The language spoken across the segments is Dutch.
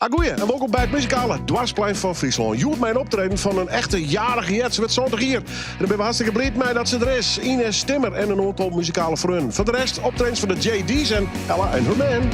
Goeie en welkom bij het muzikale Dwarsplein van Friesland. Joert mijn optreden van een echte jarige jet. Ze werd zondag hier. En dan ben we hartstikke blij mee dat ze er is. Ines Timmer en een aantal muzikale vrienden. Voor de rest optredens van de JD's en Ella en her man.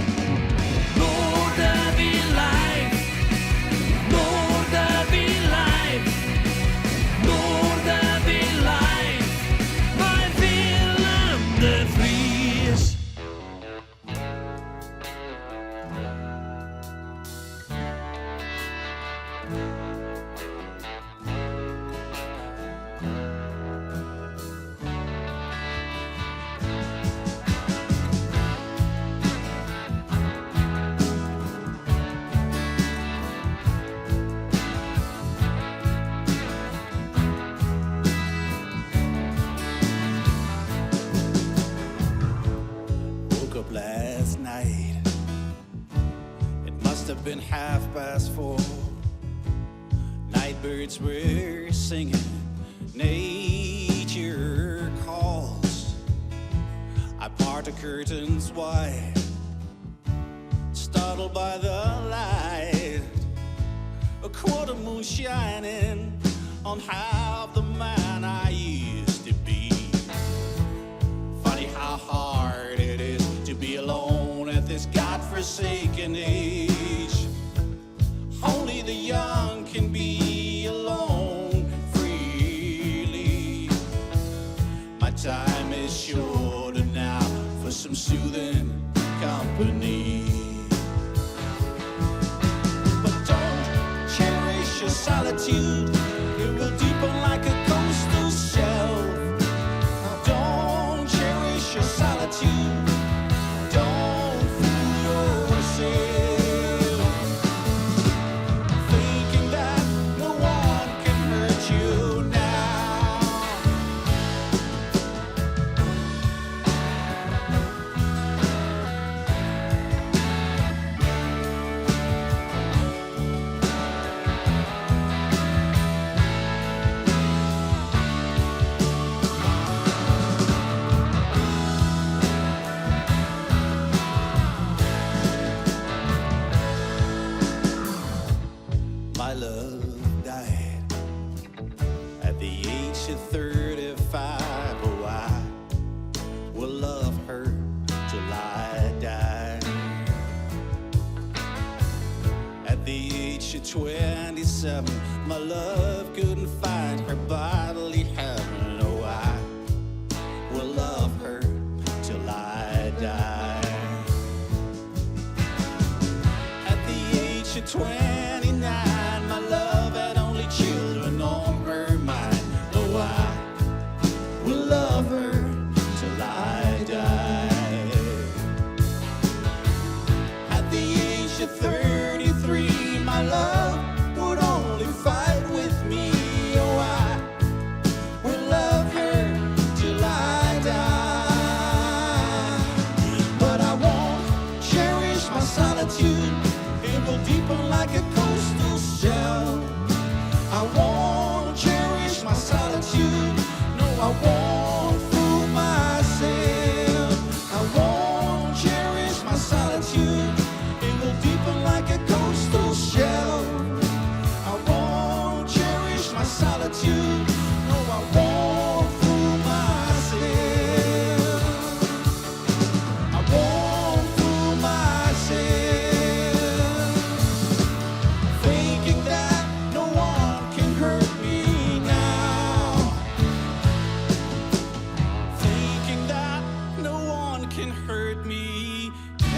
Last night, it must have been 4:30. Nightbirds were singing, nature calls. I part the curtains wide, startled by the light, a quarter moon shining on half the man I used to be. Funny how hard it is to be alone at this godforsaken age. Only the young can be alone freely. My time is shorter now for some soothing company. But don't cherish your solitude, it will deepen like a coastal shelf. Don't cherish your solitude. My love died at the age of 35. Oh, I will love her till I die. At the age of 27, my love couldn't find her bodily heaven. Oh, I will love her till I die. At the age of 29, my love had only children on her mind. Oh, I will love her till I die. At the age of 33, my love would only fight with me. Oh, I will love her till I die. But I won't cherish my solitude. It will deepen like a coastal shell. I won't cherish my solitude. No, I won't fool myself. I won't cherish my solitude. It will deepen like a coastal shell. I won't cherish my solitude. No, I won't fool myself. I won't fool myself. Thinking that no one can hurt me now. Thinking that no one can hurt me now.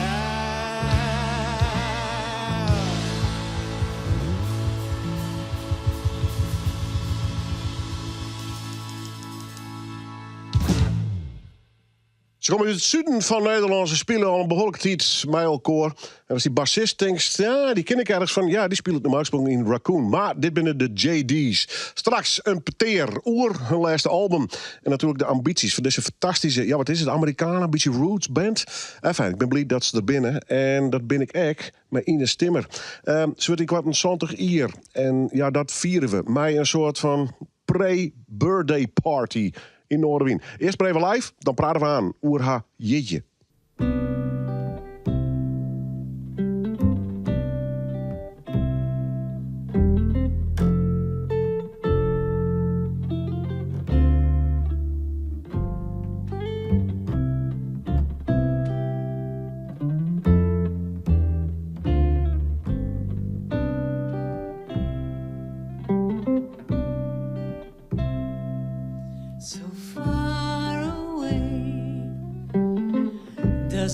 Ze komen uit het zuiden van Nederland. Ze spelen al een behoorlijke tijd met elkaar. En als die bassist denkt, ja, die ken ik ergens van. Ja, die speelt normaal gesproken in Raccoon. Maar dit binnen de JD's. Straks een peteer oer hun laatste album. En natuurlijk de ambities van deze fantastische, ja, wat is het, Amerikanen, een beetje roots band. Enfin, ik ben blij dat ze er binnen. En dat ben ik ook met Ines Timmer. Ze wordt ik wat een 20 jaar. En ja, dat vieren we. Met een soort van pre-birthday party in Noorderwien. Eerst maar even live, dan praten we aan oer haar jeetje.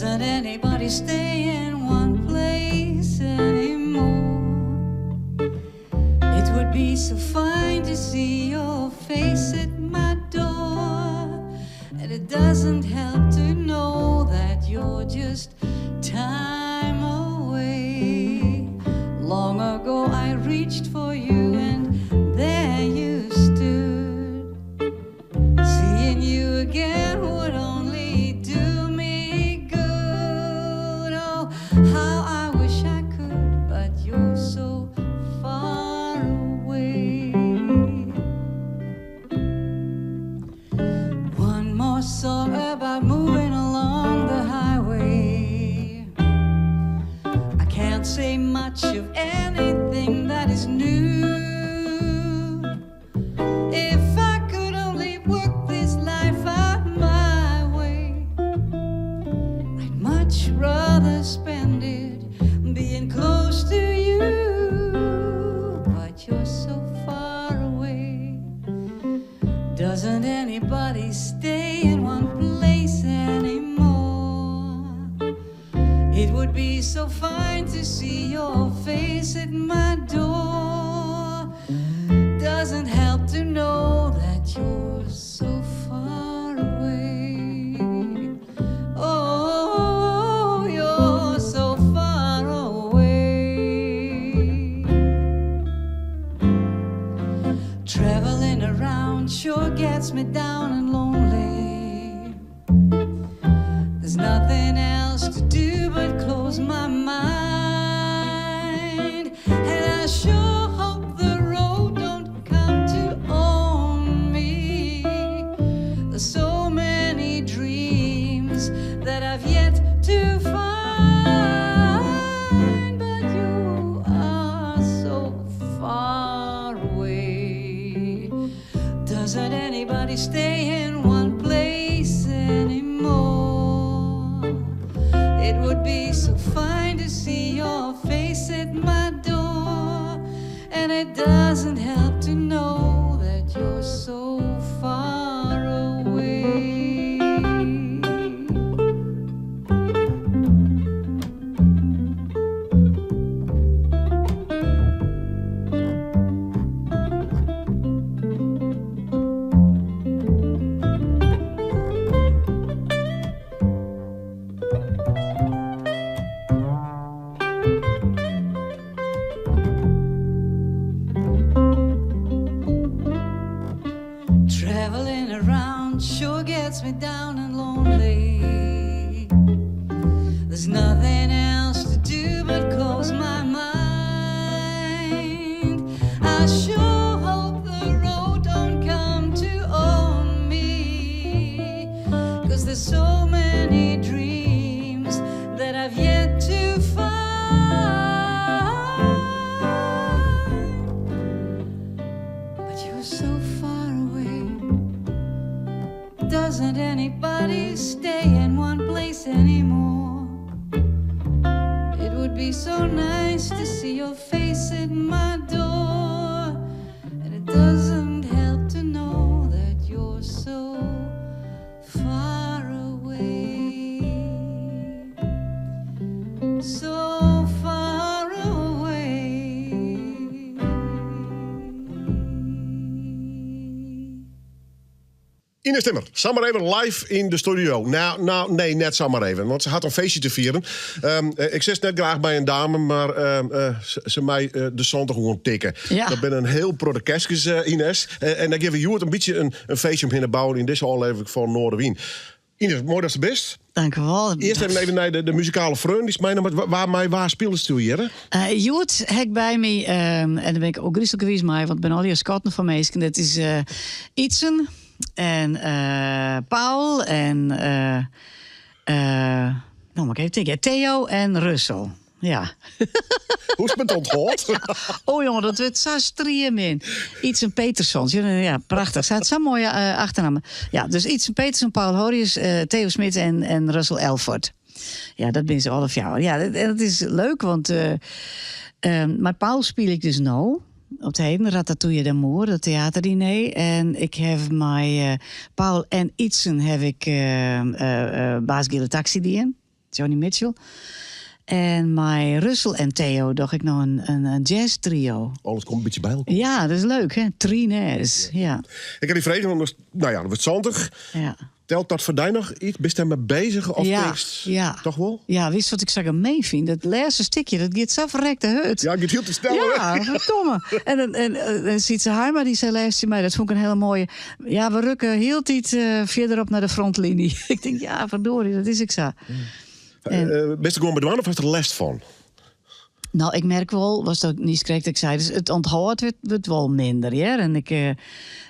Doesn't anybody stay in one place anymore? It would be so fine to see your face at my door. And it doesn't help to know that you're just time away. Long ago I reached for you and there you stood. Seeing you again would only do me good. Oh, how I wish I could, but you're so far away. One more song about moving along the highway. I can't say much of anything that is new. If I could only work this life out my way, I'd much rather spend it being close to you. But you're so far away. Doesn't anybody stay in one place anymore? It would be so fine to see your face at my door. Doesn't help to know that you're so far away. Oh, you're so far away. Traveling around sure gets me down and lonely. There's nothing else to do but close my mind. And I sure hope the road don't come to own me. There's so many dreams that I've yet to find. But you are so far away. Doesn't anybody stay in one place anymore? It would be so fine to see your face at my door. And it doesn't help to know that you're so far away. Traveling around sure gets me down and lonely. There's nothing else to do but close my mind. I sure hope the road don't come to own me. 'Cause there's so many dreams that I've yet to find. But you're so far away. Doesn't anybody stay in one place anymore? It would be so nice to see your face at my door. And it doesn't help to know that you're so far away. So far away. Ines Timmer, Samen even live in de studio. Nou, nee, net Samen even, want ze had een feestje te vieren. Ik zit net graag bij een dame, maar ze mij de zondag gewoon tikken. Ja. Dat ben een heel protestkes, Ines. En dan geven jullie een beetje een feestje om te bouwen in deze aflevering van Noorderwien. Ines, mooi dat ze best. Dank u wel. Eerst even naar de muzikale vriend. Die is mij waar speelde ze hier? Joet heb bij me, en daar ben ik ook rustig geweest mee, want ik ben al hier schatten van meesken. Dat is Ietsen en Paul en nou, maar ik even tegen Theo en Russell. Ja. Hoe is het met onthoord? Oh jongen, dat werd zo striem in. Ietsen Petersons. Ja, prachtig. Staat zo mooi achternaam. Ja, dus Ietsen Peterson, Paul Horrius, Theo Smit en Russell Elford. Ja, dat ben ze alle jou. Ja, dat is leuk, want met Paul speel ik dus nou. Op het heden, Ratatouille d'Amour, dat theaterdiner. En ik heb met Paul en Ietsen heb ik Baas Gille Taxi dien. Johnny Mitchell. En met Russell en Theo dacht ik nog een jazz trio. Alles komt een beetje bij elkaar. Ja, dat is leuk, hè? Trines. Ja. Ik heb die vragen, want nou ja, dat wordt 20. Ja. Telt dat voor jou nog iets? Ben je daarmee bezig? Of Ja, tekst? ja. Toch wel? Ja, wist je wat ik zo mee vind? Dat laatste stukje, dat gaat zo verrekte hut. Ja, ik het heel te snel. Ja, verdomme. En Sietse Haima, die zei laatst mij, dat vond ik een hele mooie. Ja, we rukken heel tijd verderop naar de frontlinie. Ik denk, ja, verdorie, dat is ik zo. Best gewoon bedwaan of heeft er last van? Nou, ik merk wel, was dat niet correct ik zei, dus het onthoud wordt wel minder, ja. En ik,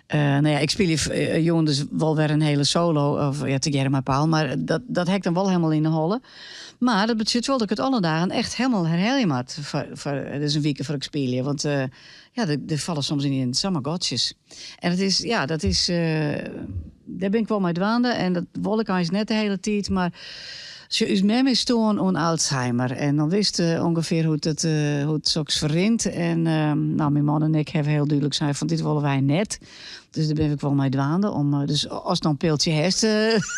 nou ja, ik speel hier jongen dus wel weer een hele solo, of ja, te mijn paal, maar dat hek dan wel helemaal in de holle. Maar dat betekent wel dat ik het alle dagen echt helemaal herhaal moet. Dus een week voor ik speel hier, want ja, er vallen soms in samagotjes. En het is, ja, dat is, daar ben ik wel mee dwaande en dat wil ik eigenlijk net de hele tijd, maar ze is met me stoon aan Alzheimer. En dan wist ongeveer hoe het soks verrint. En nou, mijn man en ik hebben heel duidelijk zijn van dit willen wij net. Dus daar ben ik wel mee dwaande. Dus als dan een peeltje heeft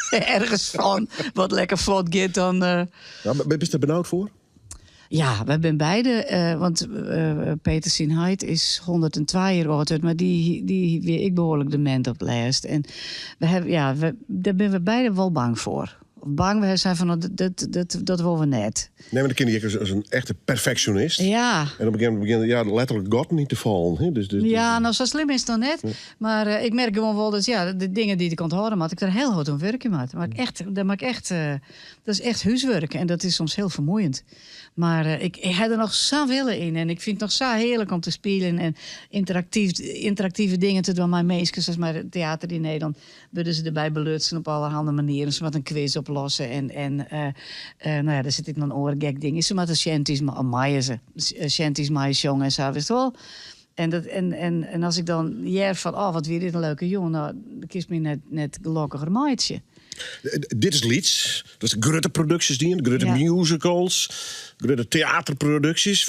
ergens van wat lekker vlot gaat, dan... Ja, ben je er benauwd voor? Ja, we zijn beide, want Peter Sinheid is 102 jaar oud, maar die weer ik behoorlijk dement op het lijst. En we hebben, ja, daar zijn we beide wel bang voor. Bang, we zijn van dat willen we net. Nee, maar dan ken je als een echte perfectionist. Ja. En dan begint ja, letterlijk God niet te vallen. Hè? Dus, Ja, nou zo slim is het dan net. Ja. Maar ik merk gewoon wel dat ja, de dingen die ik onthouden had, ik er heel hard aan werken maak. Dat is echt huiswerk en dat is soms heel vermoeiend. Maar ik heb er nog zo willen in en ik vind het nog zo heerlijk om te spelen en interactieve dingen te doen. Mijn meisjes, zoals mijn theater in Nederland, willen ze erbij belutsen op allerhande manieren. Ze wat een quiz oplossen en nou ja, daar zit ik dan een oorgek ding. Is ze maar de shanties maaien ze, shanties maaien jongen en zo, wist wel. En als ik dan van, oh wat weer dit een leuke jongen, nou, dan kies me net gelukkiger maatje. Dit is Leeds. Dat is grote producties die grote musicals, grote theaterproducties.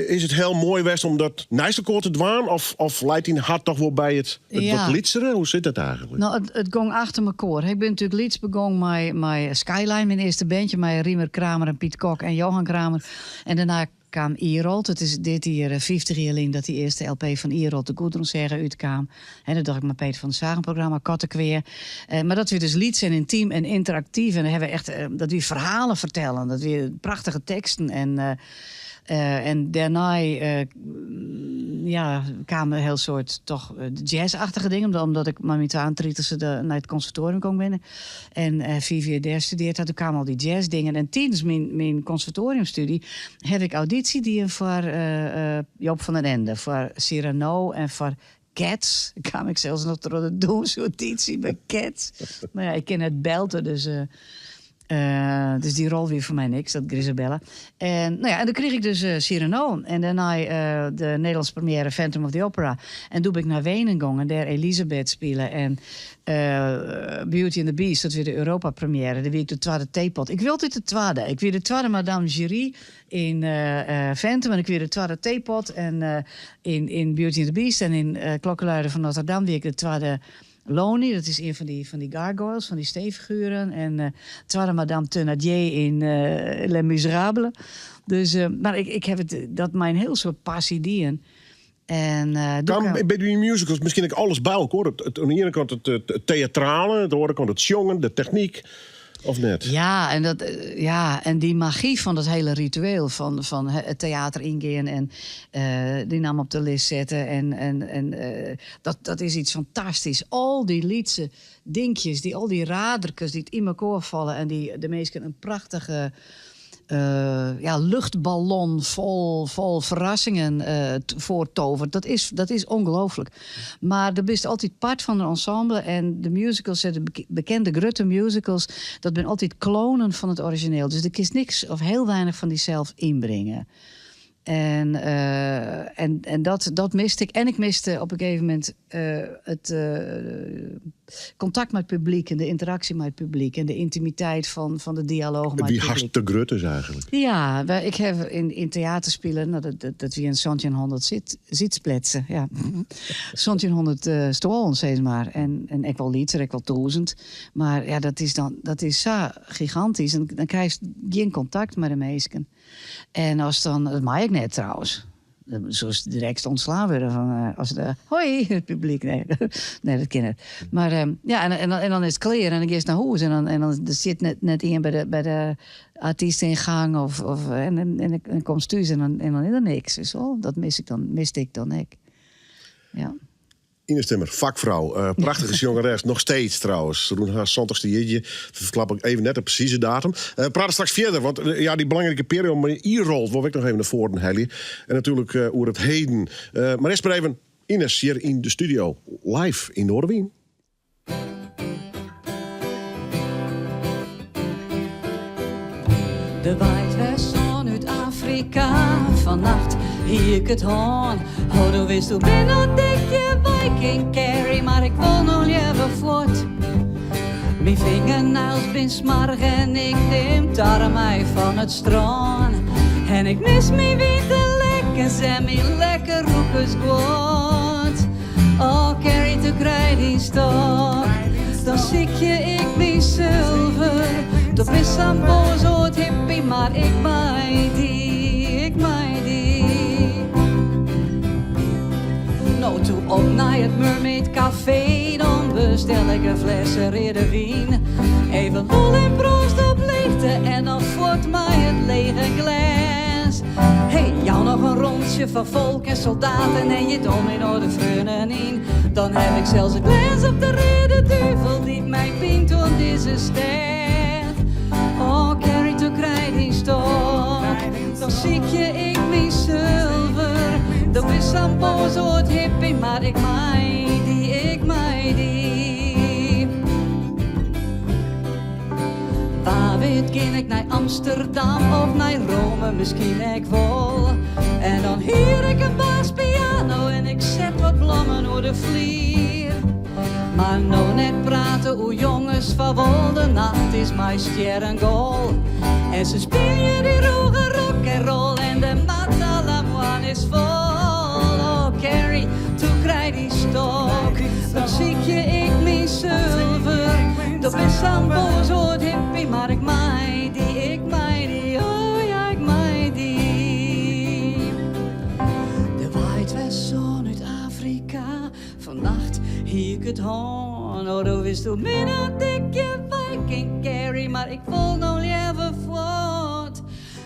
Is het heel mooi geweest om dat naast elkaar te doen? Of leidt die hart toch wel bij het wat Leedsere? Hoe zit dat eigenlijk? Nou, het ging achter me koor. Ik ben natuurlijk Leeds begonnen met Skyline, mijn eerste bandje, met Riemer Kramer en Piet Kok en Johan Kramer. En daarna kwam Ierold. Het is dit hier 50 jaar lang dat die eerste LP van Ierold, de Goedronsherre, uitkwam. En dan dacht ik met Peter van der Sagen-programma, Kattenkweer. Maar dat we dus Leeds en intiem en interactief. En dan hebben we echt dat we verhalen vertellen. Dat we prachtige teksten en daarna kwamen heel soort toch jazzachtige dingen. Omdat ik maar met aantrieten naar het conservatorium kon binnen. En 4 jaar daar studeerd had, toen kwamen al die jazzdingen. En tijdens mijn conservatoriumstudie heb ik auditie die voor Job van den Ende, voor Cyrano en voor Cats. Ik kwam ik zelfs nog door de auditie bij Cats. Maar ja, ik ken het belten, dus dus die rol weer voor mij niks, dat Grisabella. En, nou ja, en dan kreeg ik dus Cyrano. En daarna de Nederlandse première Phantom of the Opera. En toen ben ik naar Wenen gegaan en daar Elisabeth spelen. En Beauty and the Beast, dat weer de Europa-première. Dan weer ik de tweede theepot. Ik wil dit de tweede. Ik weer de tweede Madame Giry in Phantom. En ik weer de tweede theepot. En in Beauty and the Beast en in Klokkenluider van Notre Dame weer ik de tweede Loney, dat is een van die gargoyles, van die steeffiguren. En tweede Madame Thénardier in Les Miserables. Dus, maar ik heb dat mijn heel soort passie dien. En bij die musicals misschien ook alles bij elkaar. Aan de ene kant het theatrale, aan de andere kant het zongen, de techniek. Of net? Ja, en die magie van dat hele ritueel van het theater ingaan en die naam op de lijst zetten. En dat is iets fantastisch. Al die liedse dingetjes, al die radertjes die het in elkaar vallen en die de meesten een prachtige luchtballon vol verrassingen voortovert. Dat is ongelooflijk. Maar er is altijd part van een ensemble en de musicals, de bekende grote musicals, dat zijn altijd klonen van het origineel. Dus er is niks of heel weinig van die zelf inbrengen. En en dat miste ik. En ik miste op een gegeven moment het contact met het publiek en de interactie met het publiek en de intimiteit van de dialoog met het Wie publiek. hartstikke grut is eigenlijk. Ja, ik heb in theaterspelen, dat wie een 1700 zitspletsen. Ja. 1700 stoelen, zeg maar. En ik wel lieder, ik wel 1000. Maar ja, dat is zo gigantisch. En dan krijg je geen contact met de meesten. En als dan, dat mag ik net trouwens. Zoals direct ontslaan worden van als de hoi het publiek. Nee, nee dat ken ik. Maar en dan is het klaar en dan ga je naar huis en dan zit net iemand bij de artiest in gang en dan komt thuis en dan is er niks. Dus dat miste ik dan ik. Ja. Ines Timmer, vakvrouw. Prachtige jongeres, nog steeds trouwens. Roen haar 20ste jeetje. Verklap ik even net de precieze datum. Praten straks verder, want die belangrijke periode maar hier rolt, wil ik nog even naar voren hellen. En natuurlijk over het heden. Maar eerst maar even Ines hier in de studio, live in Noorderwien. De waait westzon uit Afrika. Vannacht hier ik het hoorn. Oh, dan wist hoe binnen dikje Viking carry. Maar ik wil nog liever voort. Mijn vingernails ben smarrig en ik neem tarmei van het strand. En ik mis me witte lekkers en mijn lekker roekers goed. Oh, carry te krijgen stok. Dan zie je ik mijn zilver. Dat is een boos oud hippie, maar ik mij die. Nou, toe op naar het Mermaid Café, dan bestel ik een fles rode wien. Even vol en proost op leegte en dan voort mij het lege glas. Hey, jou nog een rondje van volk en soldaten en je domino de vrienden in. Dan heb ik zelfs een glas op de rede duivel die mij pint door deze stad. Oh, carry to krijdingstok, dan zie je ik mijn zilver. Dat is een boos oud hippie, maar ik mij die. Waar weet ken ik naar Amsterdam of naar Rome, misschien ik wel. En dan hier ik een baspiano en ik zet wat blommen door de vlier. Maar nou net praten hoe jongens van wol, de nacht is mijn sterrengoal. En ze spelen die roge rock en roll en de matalamoine is vol. Oh, Carrie, toen krijg die stok. Dan zie je ik mijn zilver. Dat is een boos oud hippie, maar ik mij die. Oh ja, ik mij die. De waait westzon uit Afrika. Vannacht hier ik het hoorn. Oh, dan wist u midden dikje Viking carry, maar ik voel nog liever voort.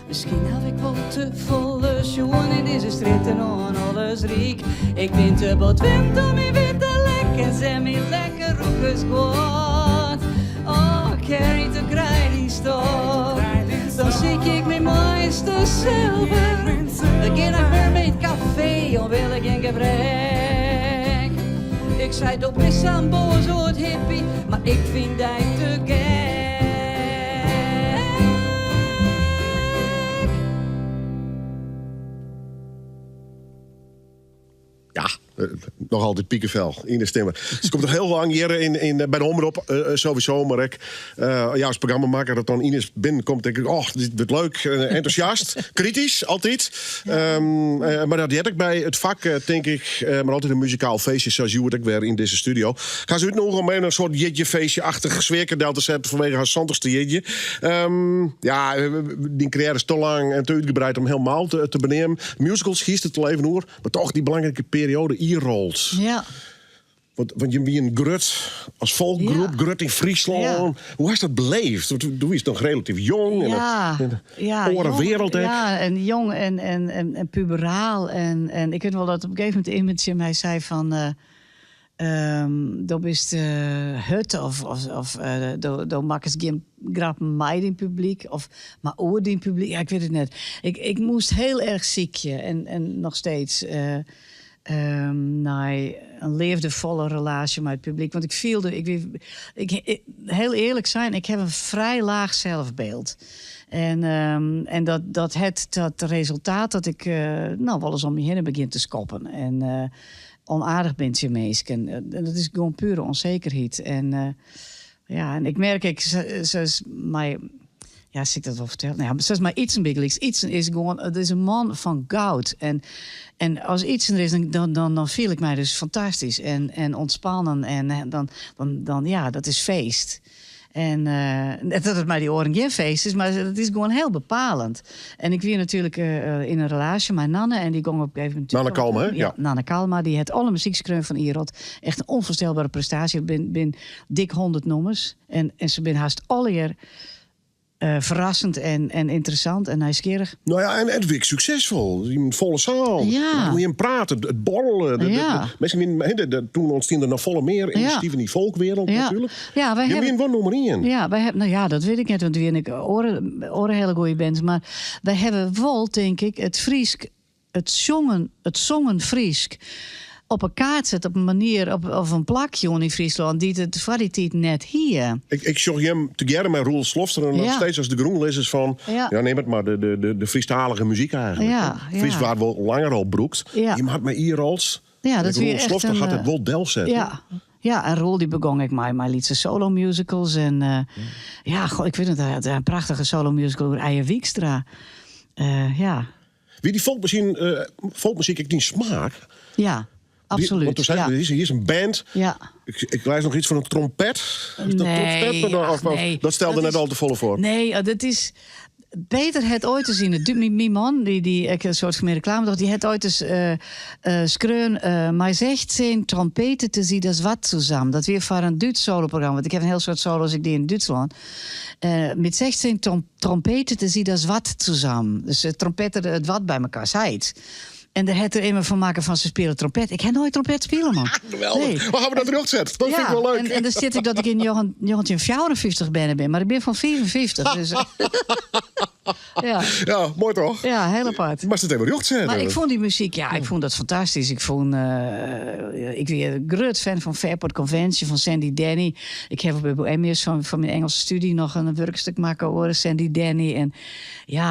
Misschien heb ik wel te volle schoen in deze stritten en alles riek. Ik ben te botwind om mijn witte lekkers en mijn lekker roekers goed. Oh, carry te krijdingstok, dan zie ik mijn mooiste zilver. Dan ga naar Mermaid Café, of wil ik in gebrek. Ik zei dat is een boos oud hippie, maar ik vind dat te gek. Ja, nog altijd piekenvel. Ines Timmer. Ze komt nog heel lang hier bij de omroep. Sowieso, maar ik als programmamaker dat dan Ines binnenkomt, denk ik, oh, dit wordt leuk, enthousiast, kritisch, altijd. Maar dat heb ik bij het vak, denk ik, maar altijd een muzikaal feestje, zoals je het weer in deze studio. Gaan ze het nog om een soort jitje-feestje-achtig sfeerkadel te zetten vanwege haar 20ste jitje. Die carrière is te lang en te uitgebreid om helemaal te benemen. Musicals kiest het te leven hoor, maar toch die belangrijke periode hier rolt. Ja. Want je bent een grut als volkgroep, grut in Friesland. Ja. Hoe is dat beleefd? Want toen is nog relatief jong. En wereld. Ja, en jong en puberaal. En ik weet wel dat op een gegeven moment iemand mij zei van... dat is de hut of dat maakt geen grappen mij in publiek of maar oor in publiek. Ja, ik weet het net. Ik moest heel erg ziekje en nog steeds. naar een liefdevolle relatie met het publiek. Want heel eerlijk zijn, ik heb een vrij laag zelfbeeld. En dat resultaat dat ik wel eens om me heen begin te schoppen. En onaardig ben je meesken. En dat is gewoon pure onzekerheid. En ik merk, zoals mij... Ja, als ik dat wel vertel. Nou ja, zoals maar Ietsen Bigeliks. Ietsen is gewoon... Het is een man van goud. En als Ietsen er is, dan voel ik mij dus fantastisch. En ontspannen. En dan dat is feest. En dat het maar die oren geen feest is, maar het is gewoon heel bepalend. En ik weer natuurlijk in een relatie met Nanne. En die ging op een gegeven moment... Nanne Kalma, hè? Ja. Nanne Kalma, die het alle muziekskreun van Ierot. Echt een onvoorstelbare prestatie. Ben dik 100 nummers. En ze ben haast alle jaar... verrassend en interessant en nieuwsgierig. Nou ja, en het werd succesvol. Een volle zaal. Ja. Dan moet je hem praten, het borrelen. Toen ontstond er nog volle meer initiatieven in die volkwereld natuurlijk. Ja, wij hebben... Je wel nummer 1. Ja, wij hebben, dat weet ik net, want wie en ik oren hele goede bands. Maar wij hebben wel, denk ik, het Friesk, het zongen Friesk op een kaart zet op een manier, of een plakje in Friesland, die het variëteit net hier. Ik zag hem together met Roel Slofster nog steeds als de groenlezers van, neem het maar, de Friestalige muziek eigenlijk. Ja. Fries waar wel langer al broekt. Ja. Je had met Ierals. Ja, dat Roel Slofster had het wel del zetten. Ja, en Roel die begon ik mijn liedse solo musicals. En ik weet het, hij had een prachtige solo musical over Eije Wiekstra. Wie die volkmuziek ik niet smaak. Ja. Absoluut. Want toen zei hier is een band. Ja. Ik lees nog iets van een trompet. Is dat trompet? Nee. Dat stelde net al te volle voor. Nee, dat is... Peter het ooit eens in mijn man, die ik een soort van reclame dacht, die het ooit eens skreun. Maar zegt zijn trompeten te zien, dat is wat samen. Dat weer voor een Duits soloprogramma. Want ik heb een heel soort solo's ik die in Duitsland. Met zegt zijn trompeten te zien, dat is wat samen. Dus trompetten het wat bij elkaar zijt. En daar het er iemand van maken van ze spelen trompet. Ik heb nooit trompet spelen, man. Geweldig. Nee. We gaan we dat erop zetten. Dat vind ik wel leuk. En dan zit ik dat ik in 1954 ben. Maar ik ben van 54. Dus, ja, mooi toch? Ja, heel apart. Maar ze het even erop zetten. Maar ik vond die muziek, ik vond dat fantastisch. Ik vond, ik weer een groot fan van Fairport Convention, van Sandy Denny. Ik heb op Bohemians van mijn Engelse studie nog een werkstuk maken over Sandy Denny.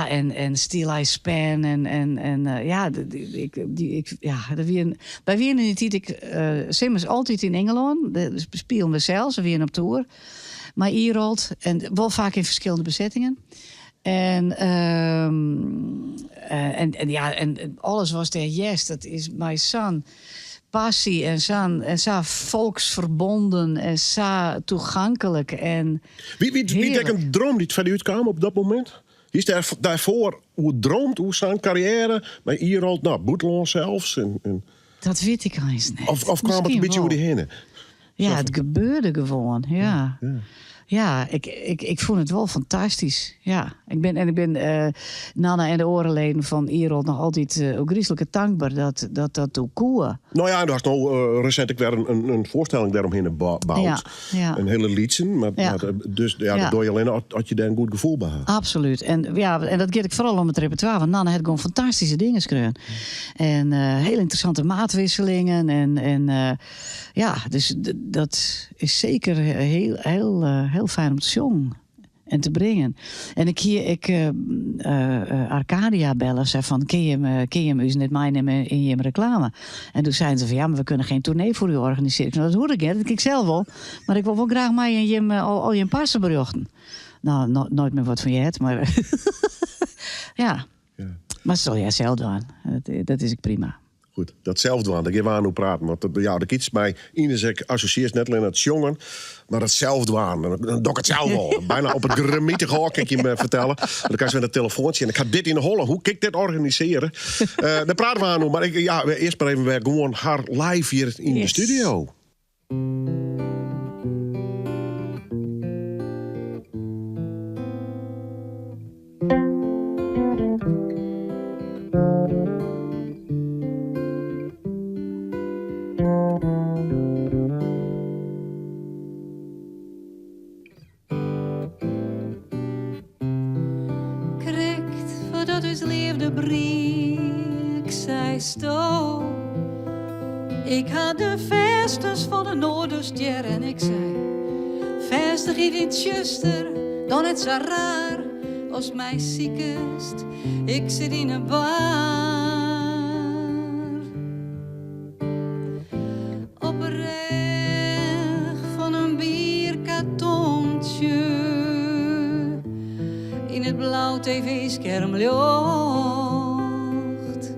En Steel Eye Span. Wij waren in die tijd, Simmers altijd in Engeland. Spelen we zelfs, we waren op tour. Maar Ierald, en wel vaak in verschillende bezettingen. En alles was daar dat is mijn son. Passie en zo volksverbonden en zo toegankelijk. En wie denkt een droom die van u kwam op dat moment? Is daarvoor hoe droomt, hoe zijn carrière bij Ierald, Boeteland zelfs? Dat weet ik eens niet. Of kwam het een beetje hoe die heen? Ja, het gebeurde gewoon, ja. Ja, ik vond het wel fantastisch. Ja, ik ben Nana en de orenleden van Ierland nog altijd ook griezelijke dankbaar dat doe koeien. Nou ja, er was nou recent ik weer een voorstelling daaromheen gebouwd. Ja. Een hele liedsen. Maar dat doe je alleen als je daar een goed gevoel bij hebt. Absoluut. En dat geeft ik vooral om het repertoire. Want Nana had gewoon fantastische dingen geschreven. En heel interessante maatwisselingen. Dus dat is zeker heel fijn om te zongen en te brengen. En ik Arcadia bellen, zei van, ken je hem eens net meenemen in je reclame? En toen zeiden ze van, ja, maar we kunnen geen tournee voor u organiseren. Nou, dat hoorde ik, dat ik zelf wel. Maar ik wil wel graag mij en je al je passen berichten. Nou, nooit meer wat van je het, maar ja. Maar dat zal jij zelf doen. Dat is ik prima. Goed, datzelfde aan. Daar gaan we aan hoe praten. Want de kids bij Ines associeert net alleen het jongen, maar hetzelfde aan. Dan doe ik het zelf al. Bijna op het gremietige hoor, kan ik je me vertellen. Dan kan je met een telefoontje en ik ga dit in de holle. Hoe kan ik dit organiseren? Daar praten we aan hoe. Maar eerst maar even weer gewoon haar live hier in de studio. Dat is liefde briek, zij sto. Ik had de vestes van de Noorderster en ik zei: vestig in dit zuster, dan het zo raar als mij ziekest. Ik zit in een bar op een reg van een bierkartontje in het blauw tv-schermlicht,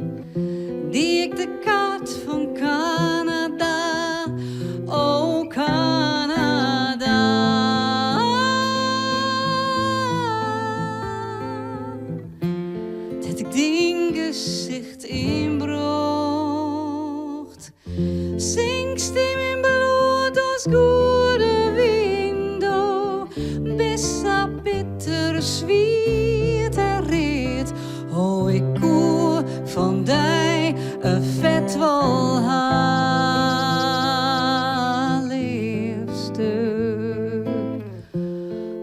die ik de kaart van Canada, oh Canada, dat ik ding gezicht inbrocht, zingst in mijn bloed als goede window, bissa bitter zwiet en reet, oh ik koe van die een vet wel haar liefste.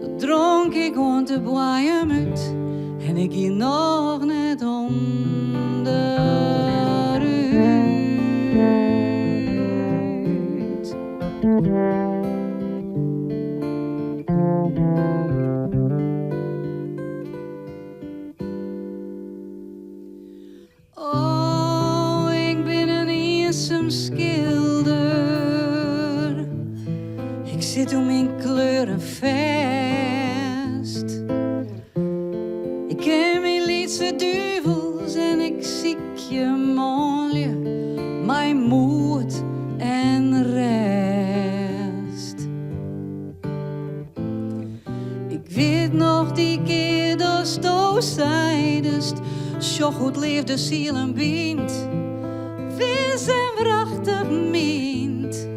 Dat dronk ik rond de boeien uit en ik ging nog net onderuit. Oh, ik ben een eenzaam schilder. Ik zit om in kleuren vast. Ik ken mijn liedse duvels en ik ziek je mooie, mijn moed en rest. Ik weet nog die keer dat sto zeidest, zo goed leefde ziel en bind, vis en prachtig mint.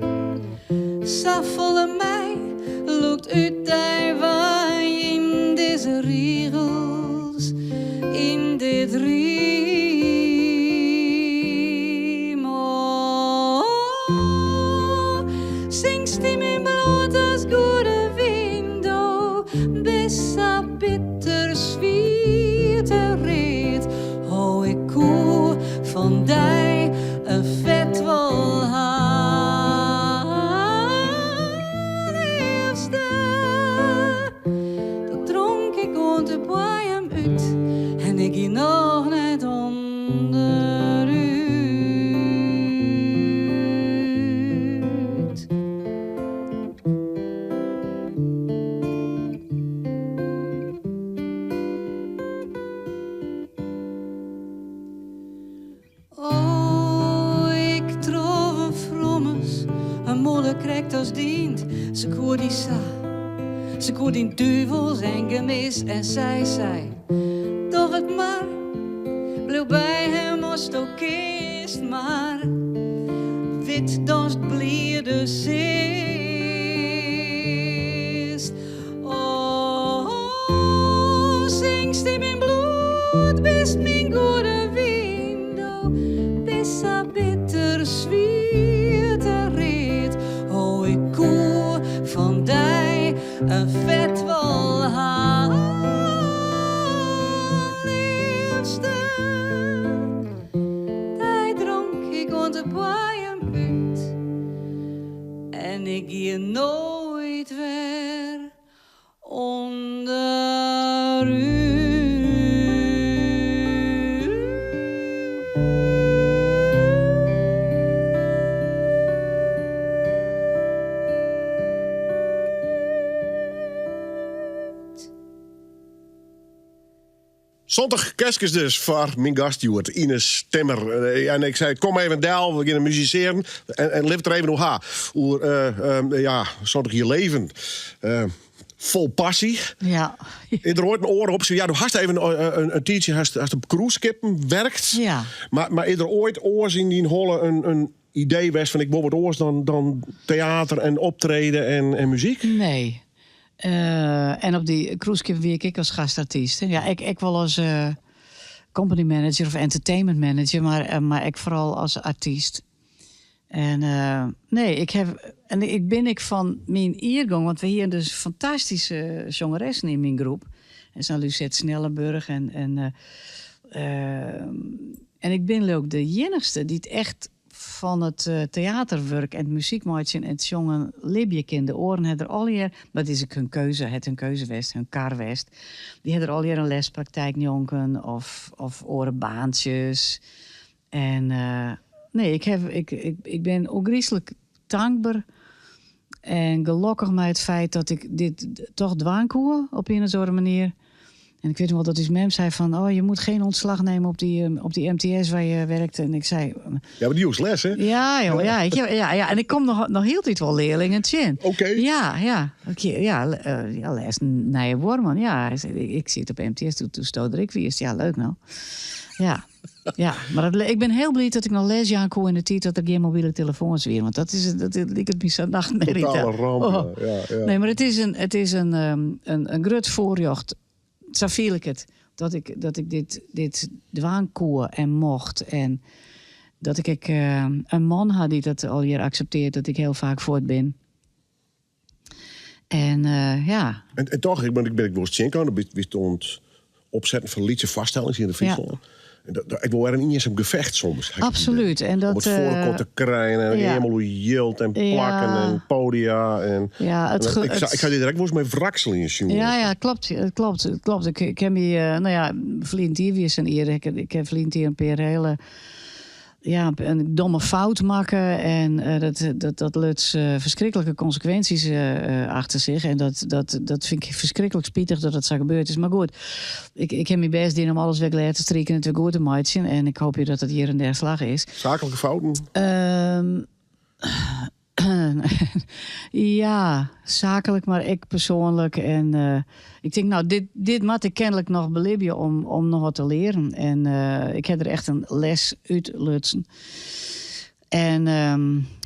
Saffelen mij loopt uit die waai in deze riegels, in dit riem. Oh, zingst in mijn bloed als goede window, bissa bitter zwiet en reet. Oh, ik koe van die een vet wel haar liefste. Dat dronk ik rond de boeien uit en ik ging nog net onderuit. Oh, ik trof een frommes, een molle krijgt als dient. Ze koer die sa, ze koer die duvels en gemis en zij zei. Doch het maar, bleef bij hem als het ook is, maar wit danst blierde zist. Oh, zingst in mijn bloed, best mijn goede window, bissa bitter zwiet en reet. Oh, ik koe van die een vet wel haar liefste. Die dronk ik rond de boeien uit en ik hier nooit weer onderuit. Zondag kerstjes dus voor mijn gastjoerd, Ines Timmer. En ik zei, kom even Del, we gaan musiceren. En lift er even nog haar. Ja, zondag je leven. Vol passie. Ja. In er ooit een oor op. Ja, du hast even een tijdje, hast op cruiseskippen werkt. Ja. Maar is er ooit oors in die holle een idee was van ik wil wat oors dan theater en optreden en muziek? Nee. En op die cruiseschip werk ik als gastartiest. Ja, ik wel als company manager of entertainment manager, maar ik vooral als artiest. En nee, ik ben van mijn iergang, want we hier dus fantastische zangeressen in mijn groep. En zijn Lucette Snellenburg en ik ben ook de enigste die het echt van het theaterwerk en het muziekmaatje en het jongen Libje in de oren had er al hier, maar het is ook hun keuze, het hun keuzewest, hun karwest. Die had er al hier een lespraktijk jongen of orenbaantjes. En nee, ik ben ook griezelig dankbaar en gelukkig met het feit dat ik dit toch dwaan kon op een of andere manier. En ik weet nog wel dat dus mem zei van... oh, je moet geen ontslag nemen op die MTS waar je werkt. En ik zei... Ja, maar die was les, hè? Ja, joh, ja. En ik kom nog heel tijd wel leerlingen in. Oké. Ja. Les naar je Worman. Ja, ik zit op MTS, toen stoot ik weer. Ja, leuk nou. Ja, maar ik ben heel blij dat ik nog les aan kon in de tijd dat er geen mobiele telefoons weer. Want dat ik het me zo'n nachtmerrie. Totale ramp, ja. Nee, maar het is een groot voorjocht. Zo viel ik het. Dat ik dit dwaan kon en mocht. En dat ik een man had die dat al hier accepteert. Dat ik heel vaak voort ben. En ja. En toch, ik ben wel eens Tjenko. Dan wist het opzetten van liedje vaststellingen in de Friesland. Ja. Ik wil er niet eens een gevecht soms. Absoluut. En dat, om het voorkort te krijgen en helemaal hoe jilt en plakken en podia. En, ik ga dit direct wel eens met wrakselingen zien. Ja, klopt. Ik heb hier, vliegend hier weer zijn eer. Ik heb vliegend hier een paar hele... Ja, een domme fout maken en dat lukt verschrikkelijke consequenties achter zich. En dat vind ik verschrikkelijk spietig dat het zo gebeurd is. Maar goed, ik heb mijn best in om alles weg te strikken en het weer goed te maken. En ik hoop dat het hier een der slag is. Zakelijke fouten? Ja, zakelijk, maar ik persoonlijk. En ik denk, nou, dit moet ik kennelijk nog belibben om nog wat te leren. En ik heb er echt een les uit lutsen. En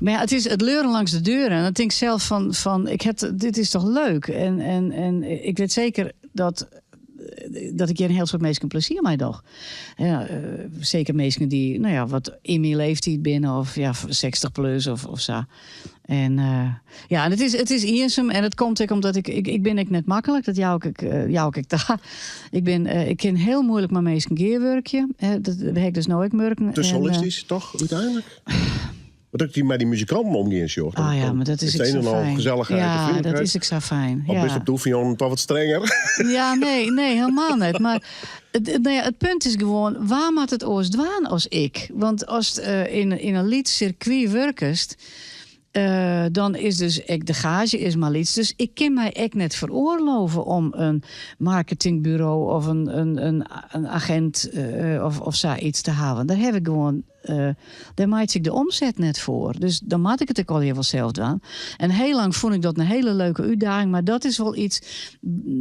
maar ja, het leuren langs de deuren. En dan denk ik zelf van dit is toch leuk. En ik weet zeker dat ik hier een heel soort mensen plezier mee toch. Ja, zeker mensen die, wat in mijn leeftijd binnen of 60 plus of zo. En en het is eenzaam en het komt ook omdat ik ben net makkelijk. Dat jou ik daar. Ik ken heel moeilijk met mensen geerwerkje. Dat heb ik dus nooit merken. Te solistisch toch uiteindelijk? Dat die met die muzikanten omgaan, joh. Maar dat is ik zo fijn. Gezelligheid, ja, dat is ik zo fijn. Of best op de oefening toch wat strenger? Ja, nee, helemaal niet. Maar het punt is gewoon, waar moet het oors dwaan als ik? Want als het in een liedcircuit werkest... dan is dus de gage is maar iets. Dus ik kan mij echt net veroorloven om een marketingbureau of een agent of zoiets te halen. Daar heb ik gewoon, daar maak ik de omzet net voor. Dus dan maak ik het ook al heel wel zelf aan. En heel lang vond ik dat een hele leuke uitdaging, maar dat is wel iets.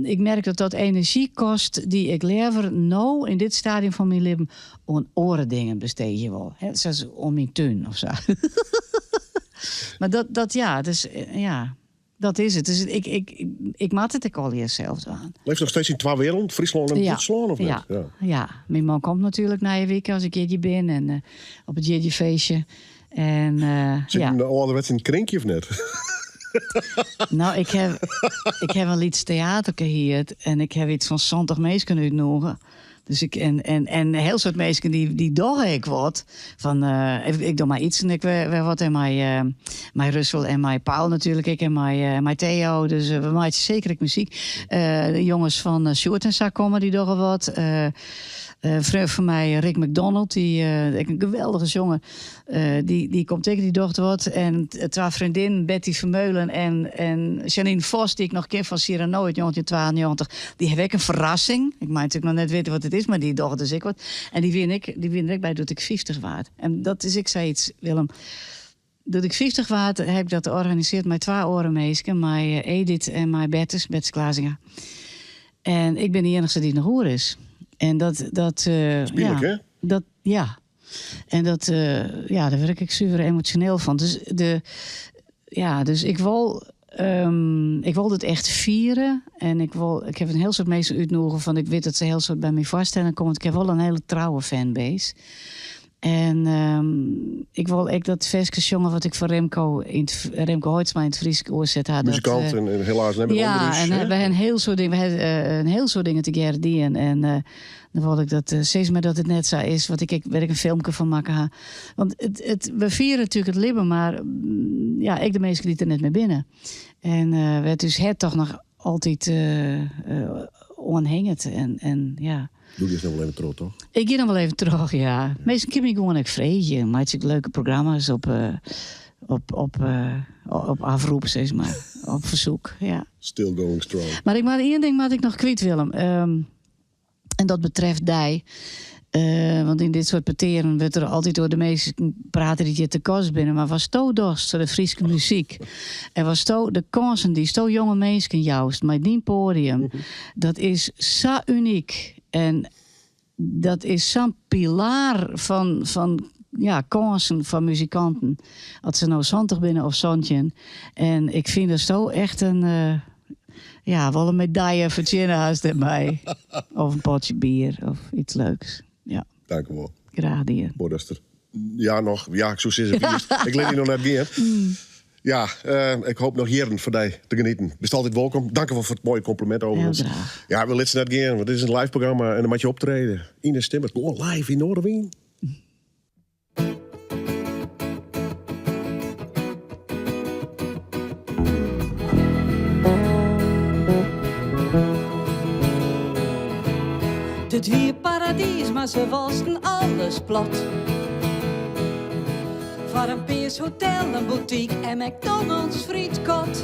Ik merk dat energie kost die ik liever nou in dit stadium van mijn leven aan oren dingen besteed je wel. Hè? Zoals om mijn tuin of zo. Maar dat is het. Dus ik maak het ook al hier zelf aan. Leeft nog steeds in twee werelden, Friesland en Duitsland of niet? Ja, mijn man komt natuurlijk na je week als ik hier ben en op het jeetje feestje. En zit je een ouderwets in het krinkje of net? Nou, ik heb een lieds theater geheerd en ik heb iets van 70 mensen uitnodigen. Dus en heel soort mensen die doch ik wat van ik doe maar iets en ik weer wat en mijn Russell en mijn Paul natuurlijk ik en mijn Theo, dus we maken zeker muziek. De jongens van Short en Sa komen die doch wat. Vriend van mij, Rick McDonald, een geweldige jongen, die komt tegen die dochter wat. En twee vriendinnen, Betty Vermeulen en Janine Vos, die ik nog ken van Cyrano uit 1992. Die heb ik een verrassing. Ik mag natuurlijk nog net weten wat het is, maar die dochter dus ik wat. En die win ik bij dat ik 50 waard. En dat is, ik zei iets, Willem. Dat ik 50 waard heb ik dat georganiseerd met 2 orenmeesken, met Edith en met Bertus Klaasinga. En ik ben de enige die nog hoor is. En dat Spielijk, hè? En daar werd ik super emotioneel van. Dus ik wil het echt vieren. En ik heb een heel soort mensen uitnodigen van ik weet dat ze heel soort bij mij vaststellen komt. Ik heb wel een hele trouwe fanbase. En ik wil ook dat versjes jongen wat ik voor Remco Hoitsma in het Fries oorzet had. Muzikant en helaas hebben we ja, onderus, en we hebben een heel soort dingen. We hebben een heel soort dingen te gerden. En dan wil ik dat steeds meer dat het net zo is. Waar ik een filmpje van maken ha. Want we vieren natuurlijk het libben, maar ja, ik de meesten die er net mee binnen. En werd dus het toch nog altijd onhangend. En ja. Doe je eens nog wel even terug, toch? Ik ga dan wel even terug, ja. Meestal kom ik gewoon ook vreetje. Maar het is leuke programma's op afroep, zeg maar. Op verzoek, ja. Still going strong. Maar één ding wat ik nog kwijt, Willem. En dat betreft die. Want in dit soort parteren wordt er altijd door de meesten praten die je te kost binnen. Maar was to dorst voor de Friese muziek. En was to de kansen die sto jonge mensen juist. Maar die podium. Dat is zo uniek. En dat is zo'n pilaar van kansen van muzikanten. Als ze nou 20 binnen of zontje. En ik vind dat zo echt wel een medaille voor Tjinnehuis en mij. Of een potje bier of iets leuks. Ja. Dank u wel. Graag die. Borderster. Ja, nog. Ja, ik zou zeggen. Ik let niet nog naar het gaan. Ja, ik hoop nog jaren voor jou te genieten. Best altijd welkom. Dank u wel voor het mooie compliment over ons. Ja, we laten net gaan, want dit is een live programma en dan moet je optreden. Ine Stimmer, gewoon live in Noorderwien. Dit weer paradies, maar ze wasten alles plat. Voor een peers hotel, een boutique en McDonald's frietkot.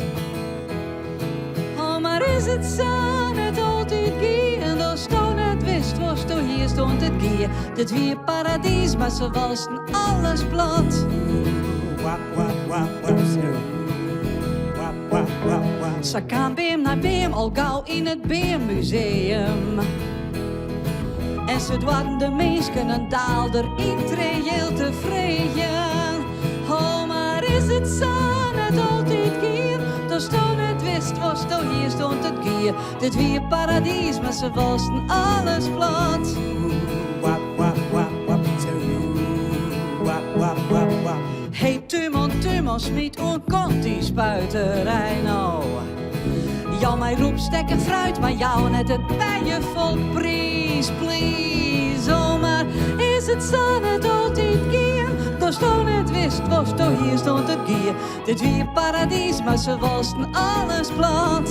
Oh, maar is het zo net altijd gier? En dan stond het wist, was toen hier stond het gier. Dit weer paradies, maar ze wasten alles plat. Ze kan beem naar beem, al gauw in het Beemmuseum. En ze dwaan de mensen een daalder intree heel tevreden. Oh, maar is het zo net altijd gier? Dan stond het wist, was toen hier stond het gier. Dit weer paradies, maar ze wasten alles plat. Hey, Tumon, smiet en komt die spuiterij nou. Jou mij roept stekken fruit, maar jou net het bijen vol prijs, please. Oh, maar is het zo net altijd gier? Dan stond het wist, was toch hier stond het gier. Dit weer paradies, maar ze wasten alles plat.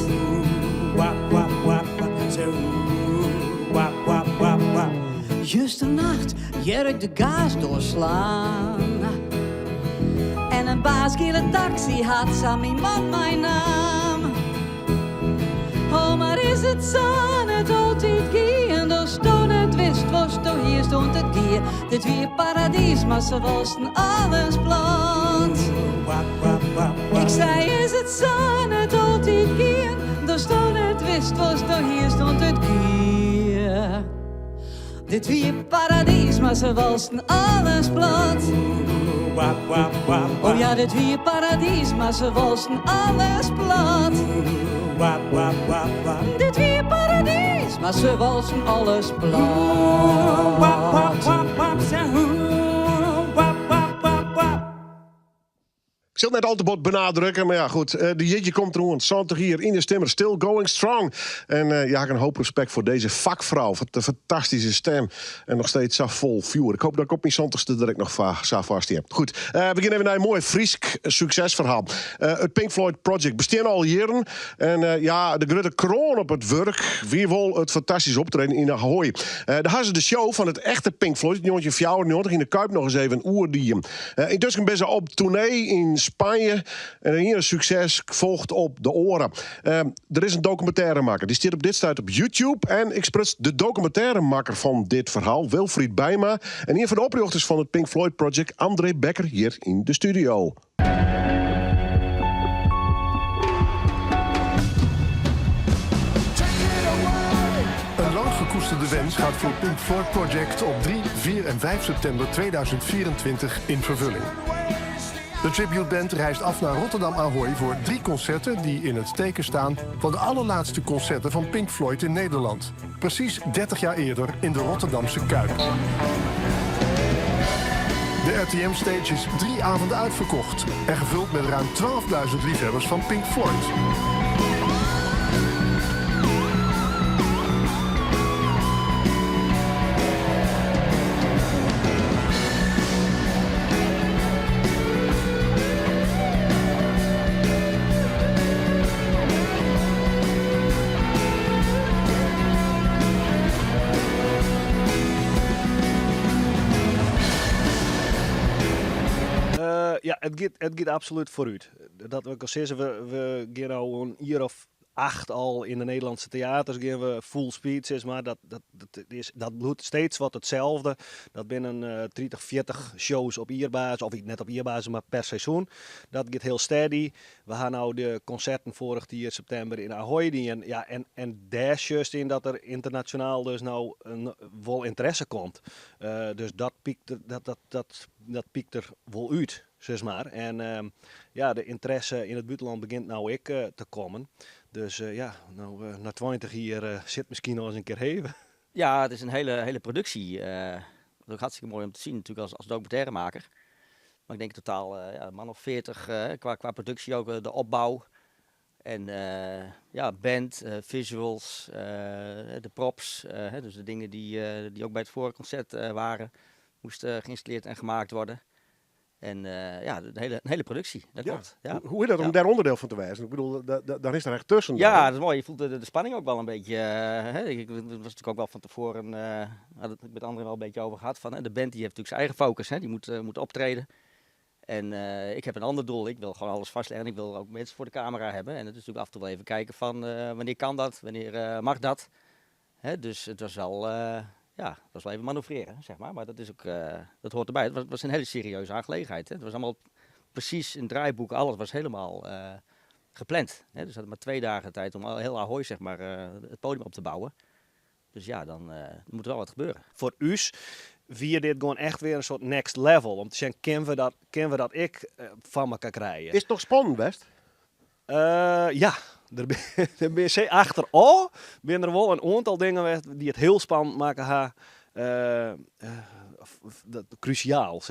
Juist de nacht, jurk de gaas doorslaan. En een baasgele taxi had Sammy man mijn naam. Oh, maar is het zo net altijd gier? En dan stond het wist, was toch hier stond het gier. Dit weer paradies, maar ze wasten alles plat. Ik zei, is het zo net altijd gier? Dan stond het wist, was toch hier stond het gier. Dit weer paradies, maar ze wasten alles plat. Oh ja, dit weer paradies, maar ze wasten alles plat. Dit weer paradies, maar ze wasten alles plat. Ik zal het net al te bot benadrukken, maar ja goed. De jitje komt er gewoon. Zantig hier in de Stimmer, still going strong. En ja, ik heb een hoop respect voor deze vakvrouw. Voor de fantastische stem. En nog steeds zo vol vuur. Ik hoop dat ik op mijn zantigste direct nog zo vast heb. Goed, we beginnen even naar een mooi Friesk succesverhaal. Het Pink Floyd Project bestaat al jaren. En ja, de grote kroon op het werk. Wie wil het fantastisch optreden in Ahoy. Daar hadden ze de show van het echte Pink Floyd. 1994 in de Kuip nog eens even een oerdiem. Intussen ben ze op tournee in Spanje. En hier een succes volgt op de oren. Er is een documentairemaker. Die staat op dit staat op YouTube. En ik spreek de documentairemaker van dit verhaal, Wilfried Bijma. En hier van de oprichters van het Pink Floyd Project, André Becker, hier in de studio. Een lang gekoesterde wens gaat voor Pink Floyd Project op 3, 4 en 5 september 2024 in vervulling. De tributeband reist af naar Rotterdam Ahoy voor 3 concerten die in het teken staan van de allerlaatste concerten van Pink Floyd in Nederland. Precies 30 jaar eerder in de Rotterdamse Kuip. De RTM-stage is 3 avonden uitverkocht en gevuld met ruim 12.000 liefhebbers van Pink Floyd. Ja, het gaat absoluut vooruit. Dat wil ik al zeggen, we gaan al een jaar of 8 al in de Nederlandse theaters gaan we full speed, zeg maar. Dat bloedt steeds wat hetzelfde. Dat binnen 30, 40 shows op ierbasis, of net op ierbasis, maar per seizoen. Dat gaat heel steady. We gaan nou de concerten vorig jaar september in Ahoy. En daar juist in dat er internationaal dus nou wel interesse komt. Dus dat piekt er wel uit, zeg maar. En de interesse in het buitenland begint nou ook te komen. Dus na 20 jaar zit misschien nog eens een keer even. Ja, het is een hele productie. Dat is ook hartstikke mooi om te zien natuurlijk als documentairemaker. Maar ik denk totaal een man of 40 qua productie ook, de opbouw. En band, visuals, de props, dus de dingen die ook bij het vorige concert waren, moesten geïnstalleerd en gemaakt worden. En een hele productie, dat klopt. Ja. Hoe is dat om daar onderdeel van te wijzen? Ik bedoel, daar is er echt tussen. Ja, dat is mooi. Je voelt de spanning ook wel een beetje. Ik was natuurlijk ook wel van tevoren, had het met anderen wel een beetje over gehad. Van, de band die heeft natuurlijk zijn eigen focus, die moet optreden. En ik heb een ander doel. Ik wil gewoon alles vastleggen. Ik wil ook mensen voor de camera hebben. En het is natuurlijk af en toe wel even kijken van wanneer kan dat, wanneer mag dat. Dus het was wel... dat was wel even manoeuvreren, zeg maar. Maar dat is ook, dat hoort erbij. Het was een hele serieuze aangelegenheid. Het was allemaal precies in het draaiboek. Alles was helemaal gepland. Dus we hadden maar 2 dagen tijd om heel Ahoy, zeg maar, het podium op te bouwen. Dus ja, dan moet er wel wat gebeuren. Voor us via dit gewoon echt weer een soort next level. Om te zeggen, kunnen we dat ik van me kan krijgen. Is het nog spannend, best? Ja. Er ben je achteraf ben er wel een aantal dingen die het heel spannend maken. Cruciaal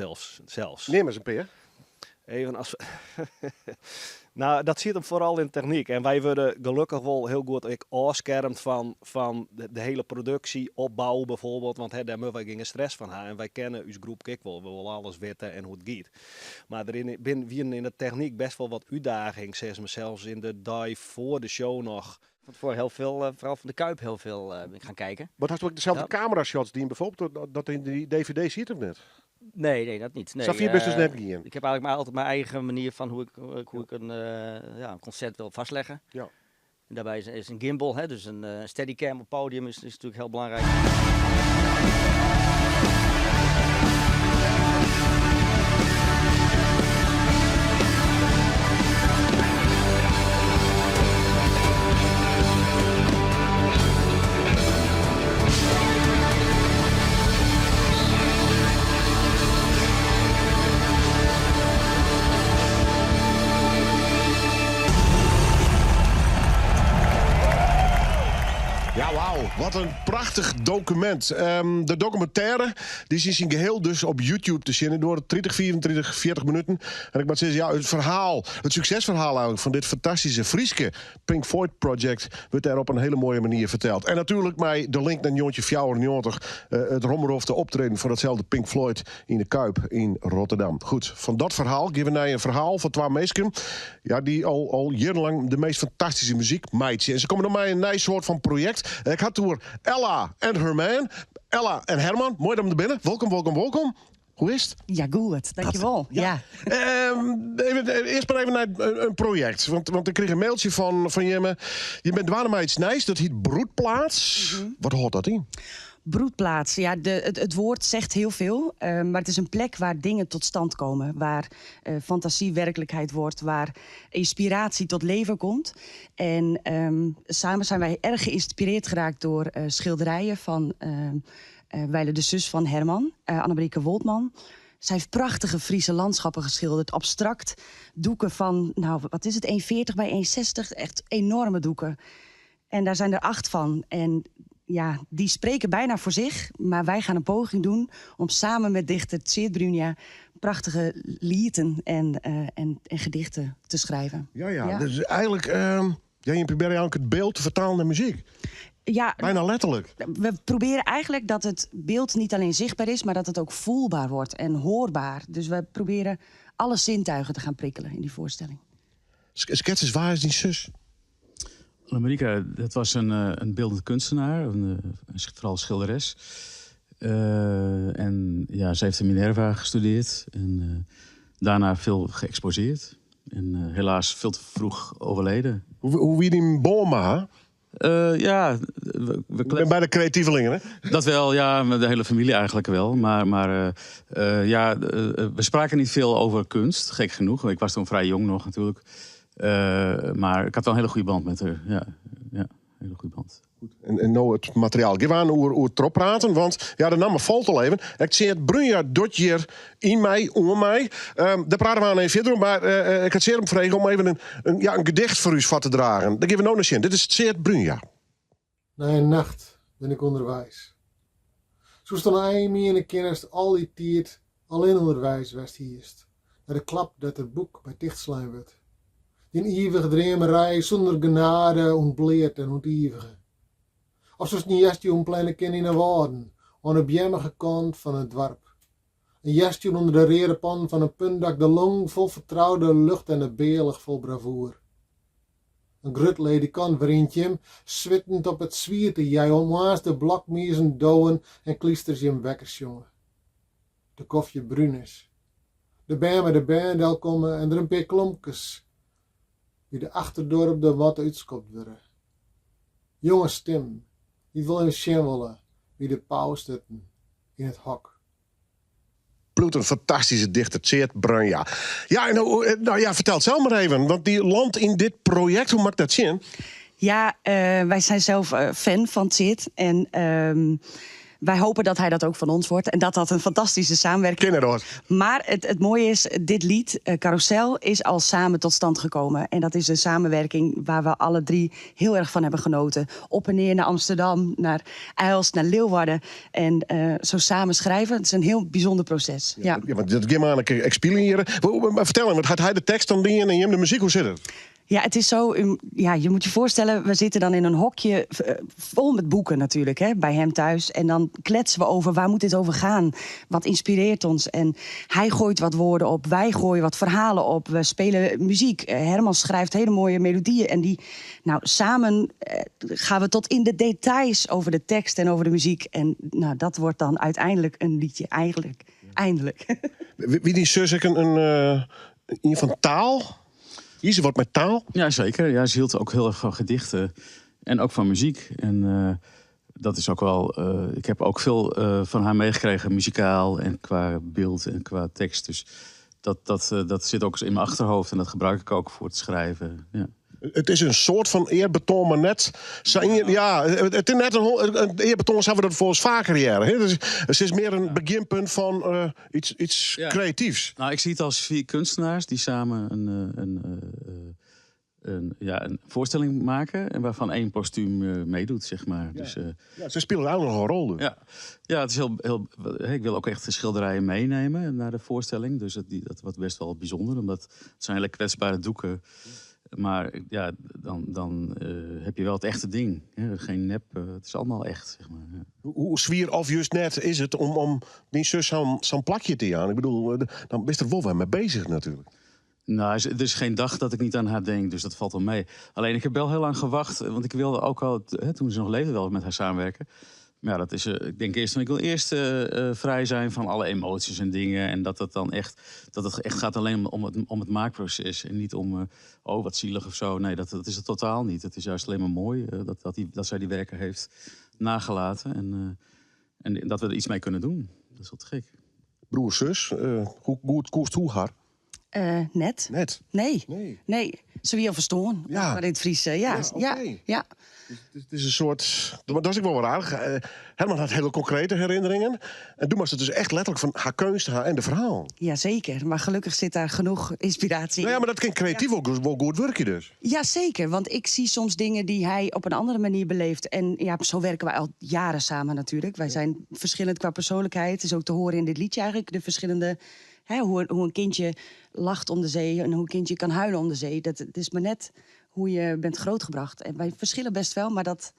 zelfs. Neem eens een peer. Even als... Nou, dat zit hem vooral in techniek. En wij worden gelukkig wel heel goed afschermd van de hele productie, opbouw bijvoorbeeld. Want daar hebben wij geen stress van haar. En wij kennen ons groep kijk wel. We willen alles weten en hoe het gaat. Maar er binnen in de techniek best wel wat uitdaging. Zeg maar, zelfs in de dive voor de show nog. Van tevoren heel veel, vooral van de Kuip heel veel gaan kijken. Wat had je ook dezelfde camera-shots die je bijvoorbeeld dat in die DVD ziet of net? Nee, dat niet. Nee, Safir best dus net niet. Ik heb eigenlijk altijd mijn eigen manier van hoe ik een concert wil vastleggen. Ja. En daarbij is een gimbal, dus een steadycam op podium is natuurlijk heel belangrijk. Ja, wauw. Wat een prachtig document. De documentaire die is in zijn geheel dus op YouTube te zien. Door 30, 24, 40 minuten. En ik moet zeggen, ja, het verhaal, het succesverhaal eigenlijk van dit fantastische Frieske Pink Floyd project wordt daar op een hele mooie manier verteld. En natuurlijk mij de link naar Jontje Fjouwer 90, het Rommerhof te optreden voor datzelfde Pink Floyd in de Kuip in Rotterdam. Goed, van dat verhaal geven wij een verhaal van 2 meisken. Ja, die al jarenlang de meest fantastische muziek maakt. En ze komen door mij een nieuw soort van project. Ik had door Ella en Herman. Ella en Herman, mooi dat je er binnen. Welkom. Hoe is het? Ja, goed. Dankjewel. Ja. Eerst maar even naar een project. Want ik kreeg een mailtje van Jemme. Je bent waar maar iets nice. Dat heet Broedplaats. Wat hoort dat in? Broedplaats. Ja, het woord zegt heel veel. Maar het is een plek waar dingen tot stand komen. Waar fantasie werkelijkheid wordt. Waar inspiratie tot leven komt. En samen zijn wij erg geïnspireerd geraakt door schilderijen van Weile de zus van Herman, Annemarie Woltman. Zij heeft prachtige Friese landschappen geschilderd. Abstract. Doeken van, wat is het, 1,40 bij 1,60. Echt enorme doeken. En daar zijn er 8 van. En ja, die spreken bijna voor zich. Maar wij gaan een poging doen om samen met dichter Tjeerd Brunja prachtige lieden en gedichten te schrijven. Ja. Dus eigenlijk, je probeert ook het beeld te vertalen naar muziek. Ja, Bijna letterlijk. we proberen eigenlijk dat het beeld niet alleen zichtbaar is, maar dat het ook voelbaar wordt en hoorbaar. Dus we proberen alle zintuigen te gaan prikkelen in die voorstelling. Skets is waar is die zus? Marika, dat was een beeldend kunstenaar, vooral schilderes. En ja, ze heeft in Minerva gestudeerd en daarna veel geëxposeerd. En helaas veel te vroeg overleden. Hoe wie die Boma? Ja, Ik ben bij de creatievelingen, hè? dat wel, ja, met de hele familie eigenlijk wel. Maar we spraken niet veel over kunst, gek genoeg. Ik was toen vrij jong nog natuurlijk. Maar ik had wel een hele goede band met haar. Ja, een hele goede band. En nou het materiaal. Ik ga aan hoe het erop praten, want ja, de naam valt al even. Ik zie het Brunja dotje in mij, om mij. Daar praten we aan even verder, maar ik had zeer om vragen om even een gedicht voor u voor te dragen. Dan geven we nou naar zien. Dit is het Tjeerd Brunja. Na een nacht ben ik onderwijs. Zo stond hij me in de kennis al die tijd alleen onderwijs west hierst. Naar de klap dat het boek bij dichtslaan werd. Die eeuwige dremerij zonder genade ontbleert en onteeuwige. Of zoals een jestje omplannen ken in een woorden, aan de bjemmige kant van het dorp. Een jestje onder de rerepan van een puntdak de long vol vertrouwde lucht en de beelig vol bravoer. Een grut ledikant waarin Jim, zwittend op het zwierte, jij onmaas de blokmiezen douwen en kliesters je wekkers jongen. De kofje bruin is. De band met de bandel komen en er een paar klompjes. Wie de achterdorp de wat uitskopt worden. Jonge stem, die wil in schimmelen, wie de pauw zitten in het hok. Bloed een fantastische dichter, Tjeerd Brunja. Ja, nou ja, vertel het zelf maar even. Want die land in dit project, hoe maakt dat zin? Ja, wij zijn zelf fan van Tjeerd. En wij hopen dat hij dat ook van ons wordt. En dat een fantastische samenwerking Kinderdoor. Maar het mooie is, dit lied, Carousel, is al samen tot stand gekomen. En dat is een samenwerking waar we alle drie heel erg van hebben genoten. Op en neer naar Amsterdam, naar Eils, naar Leeuwarden. En zo samen schrijven, het is een heel bijzonder proces. Ja. Ja, want dat gaan we aan experiëren. Maar vertel hem, had hij de tekst dan dingen en je de muziek, hoe zit het? Ja, het is zo. Ja, je moet je voorstellen, we zitten dan in een hokje vol met boeken natuurlijk, hè, bij hem thuis. En dan kletsen we over waar moet dit over gaan? Wat inspireert ons? En hij gooit wat woorden op, wij gooien wat verhalen op. We spelen muziek. Herman schrijft hele mooie melodieën. En die, nou, samen gaan we tot in de details over de tekst en over de muziek. En nou, dat wordt dan uiteindelijk een liedje. Eindelijk. Wie die zus ik een van taal? Ze wordt met taal? Ja, zeker. Ja, ze hield ook heel erg van gedichten en ook van muziek. En dat is ook wel... ik heb ook veel van haar meegekregen, muzikaal en qua beeld en qua tekst. Dus dat zit ook in mijn achterhoofd en dat gebruik ik ook voor het schrijven. Ja. Het is een soort van eerbeton, maar net... Ja, het is net een eerbeton, hebben we dat volgens vaker jaren. Hè? Dus het is meer een beginpunt van iets creatiefs. Nou, ik zie het als 4 kunstenaars die samen een voorstelling maken... en waarvan 1 postuum meedoet, zeg maar. Ja. Dus, ze spelen ook nog een rol. Dus. Ja, het is heel, ik wil ook echt de schilderijen meenemen naar de voorstelling. Dus dat wordt best wel bijzonder, omdat het zijn hele kwetsbare doeken... Maar ja, dan heb je wel het echte ding. Hè? Geen nep, het is allemaal echt, zeg maar. Ja. Hoe zwier of juist net is het om die zus zo'n plakje te aan? Ik bedoel, dan is er wel mee bezig natuurlijk. Nou, er is geen dag dat ik niet aan haar denk, dus dat valt wel mee. Alleen, ik heb wel heel lang gewacht, want ik wilde ook al, toen ze nog leefde, wel met haar samenwerken. Maar ja, dat is, ik wil eerst vrij zijn van alle emoties en dingen. En dat het echt gaat alleen om het maakproces. En niet om, wat zielig of zo. Nee, dat is het totaal niet. Het is juist alleen maar mooi dat zij die werken heeft nagelaten. En dat we er iets mee kunnen doen. Dat is wat gek. Broer, zus, hoe koest hoe haar? Net? Net? Nee. Zo wie verstaan. Ja. Maar in het Fries, ja. Ja, Ja, oké. ja. Het is een soort... Dat is ook wel aardig. Herman had hele concrete herinneringen. En toen was het dus echt letterlijk van haar kunst, haar en de verhaal. Ja, zeker. Maar gelukkig zit daar genoeg inspiratie Nou ja, in. maar dat kan creatief ook wel goed werken dus. Ja, zeker. Want ik zie soms dingen die hij op een andere manier beleeft. En ja, zo werken wij al jaren samen natuurlijk. Wij zijn verschillend qua persoonlijkheid. Het is ook te horen in dit liedje eigenlijk. De verschillende... hoe een kindje lacht om de zee en hoe een kindje kan huilen om de zee. Het is maar net hoe je bent grootgebracht. En wij verschillen best wel, maar dat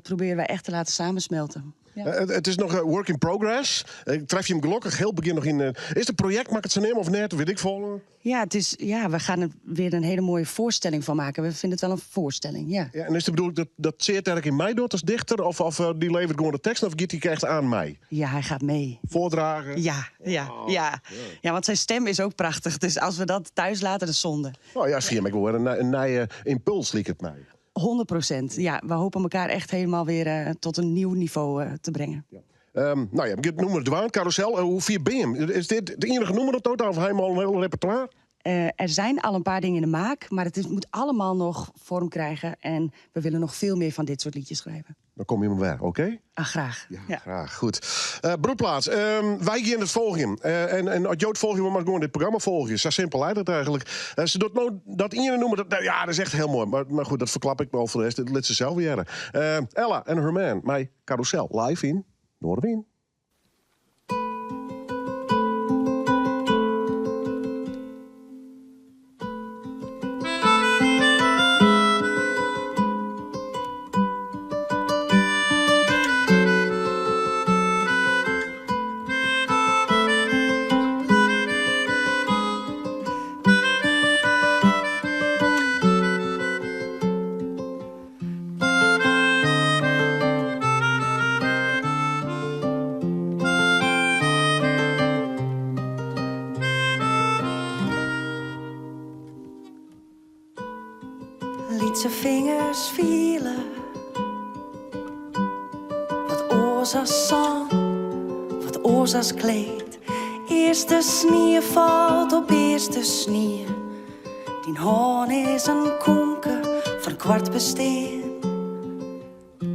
proberen wij echt te laten samensmelten. Ja. Het is nog work in progress. Tref je hem gelukkig heel begin nog in... Is het een project, maak het zijn nemen of net? Weet ik veel. We gaan er weer een hele mooie voorstelling van maken. We vinden het wel een voorstelling, ja. Ja, en is het bedoeld dat Seert eigenlijk in mij doet als dichter? Of die levert gewoon de tekst of giet hij echt aan mij? Ja, hij gaat mee. Voordragen? Ja, want zijn stem is ook prachtig. Dus als we dat thuis laten, dat is zonde. Oh ja, zie je, ik hoor een nieuwe impuls, liek het mij. 100%. Ja, we hopen elkaar echt helemaal weer tot een nieuw niveau te brengen. Ja. Nou ja, ik noem het Dwaan, Carousel. Hoe vier ben je? Is dit de enige noemer dat totaal of helemaal een heel repertoire? Er zijn al een paar dingen in de maak, maar het moet allemaal nog vorm krijgen. En we willen nog veel meer van dit soort liedjes schrijven. Dan kom je me weer, oké? Graag. Ja, graag. Goed. Broedplaats, wij gaan het volgen. En als Jood volgen, we maar gewoon dit programma volgen. Zo simpel lijkt het eigenlijk. Ze doet nou dat ene noemen, dat is echt heel mooi. Maar goed, dat verklap ik wel voor de rest. Dat laat ze zelf weer. Ella en her man, mijn Carousel, live in Noorderwien. Liet zijn vingers vielen. Wat oorza's zang, wat oorza's kleed. Eerste sneeuw valt op eerste sneeuw. Die hoorn is een konke van kwart besteen.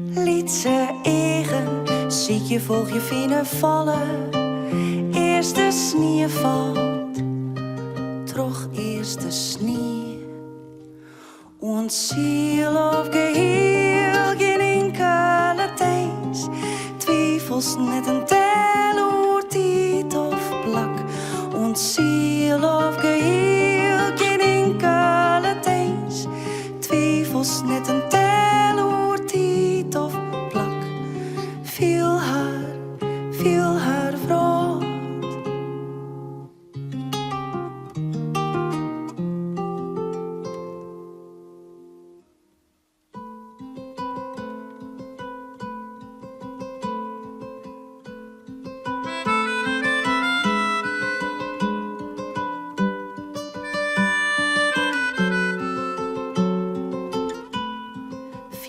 Liet ze eigen, ziet je volg je vinnen vallen. Eerste sneeuw valt, troch eerste sneeuw. Ons ziel of geheel, geen enkele thijs. Twijfels net een tel oer tijd of plak. Ons ziel of geheel, geen enkele thijs. Twijfels net een tel oer tijd of plak. Viel haar vrood.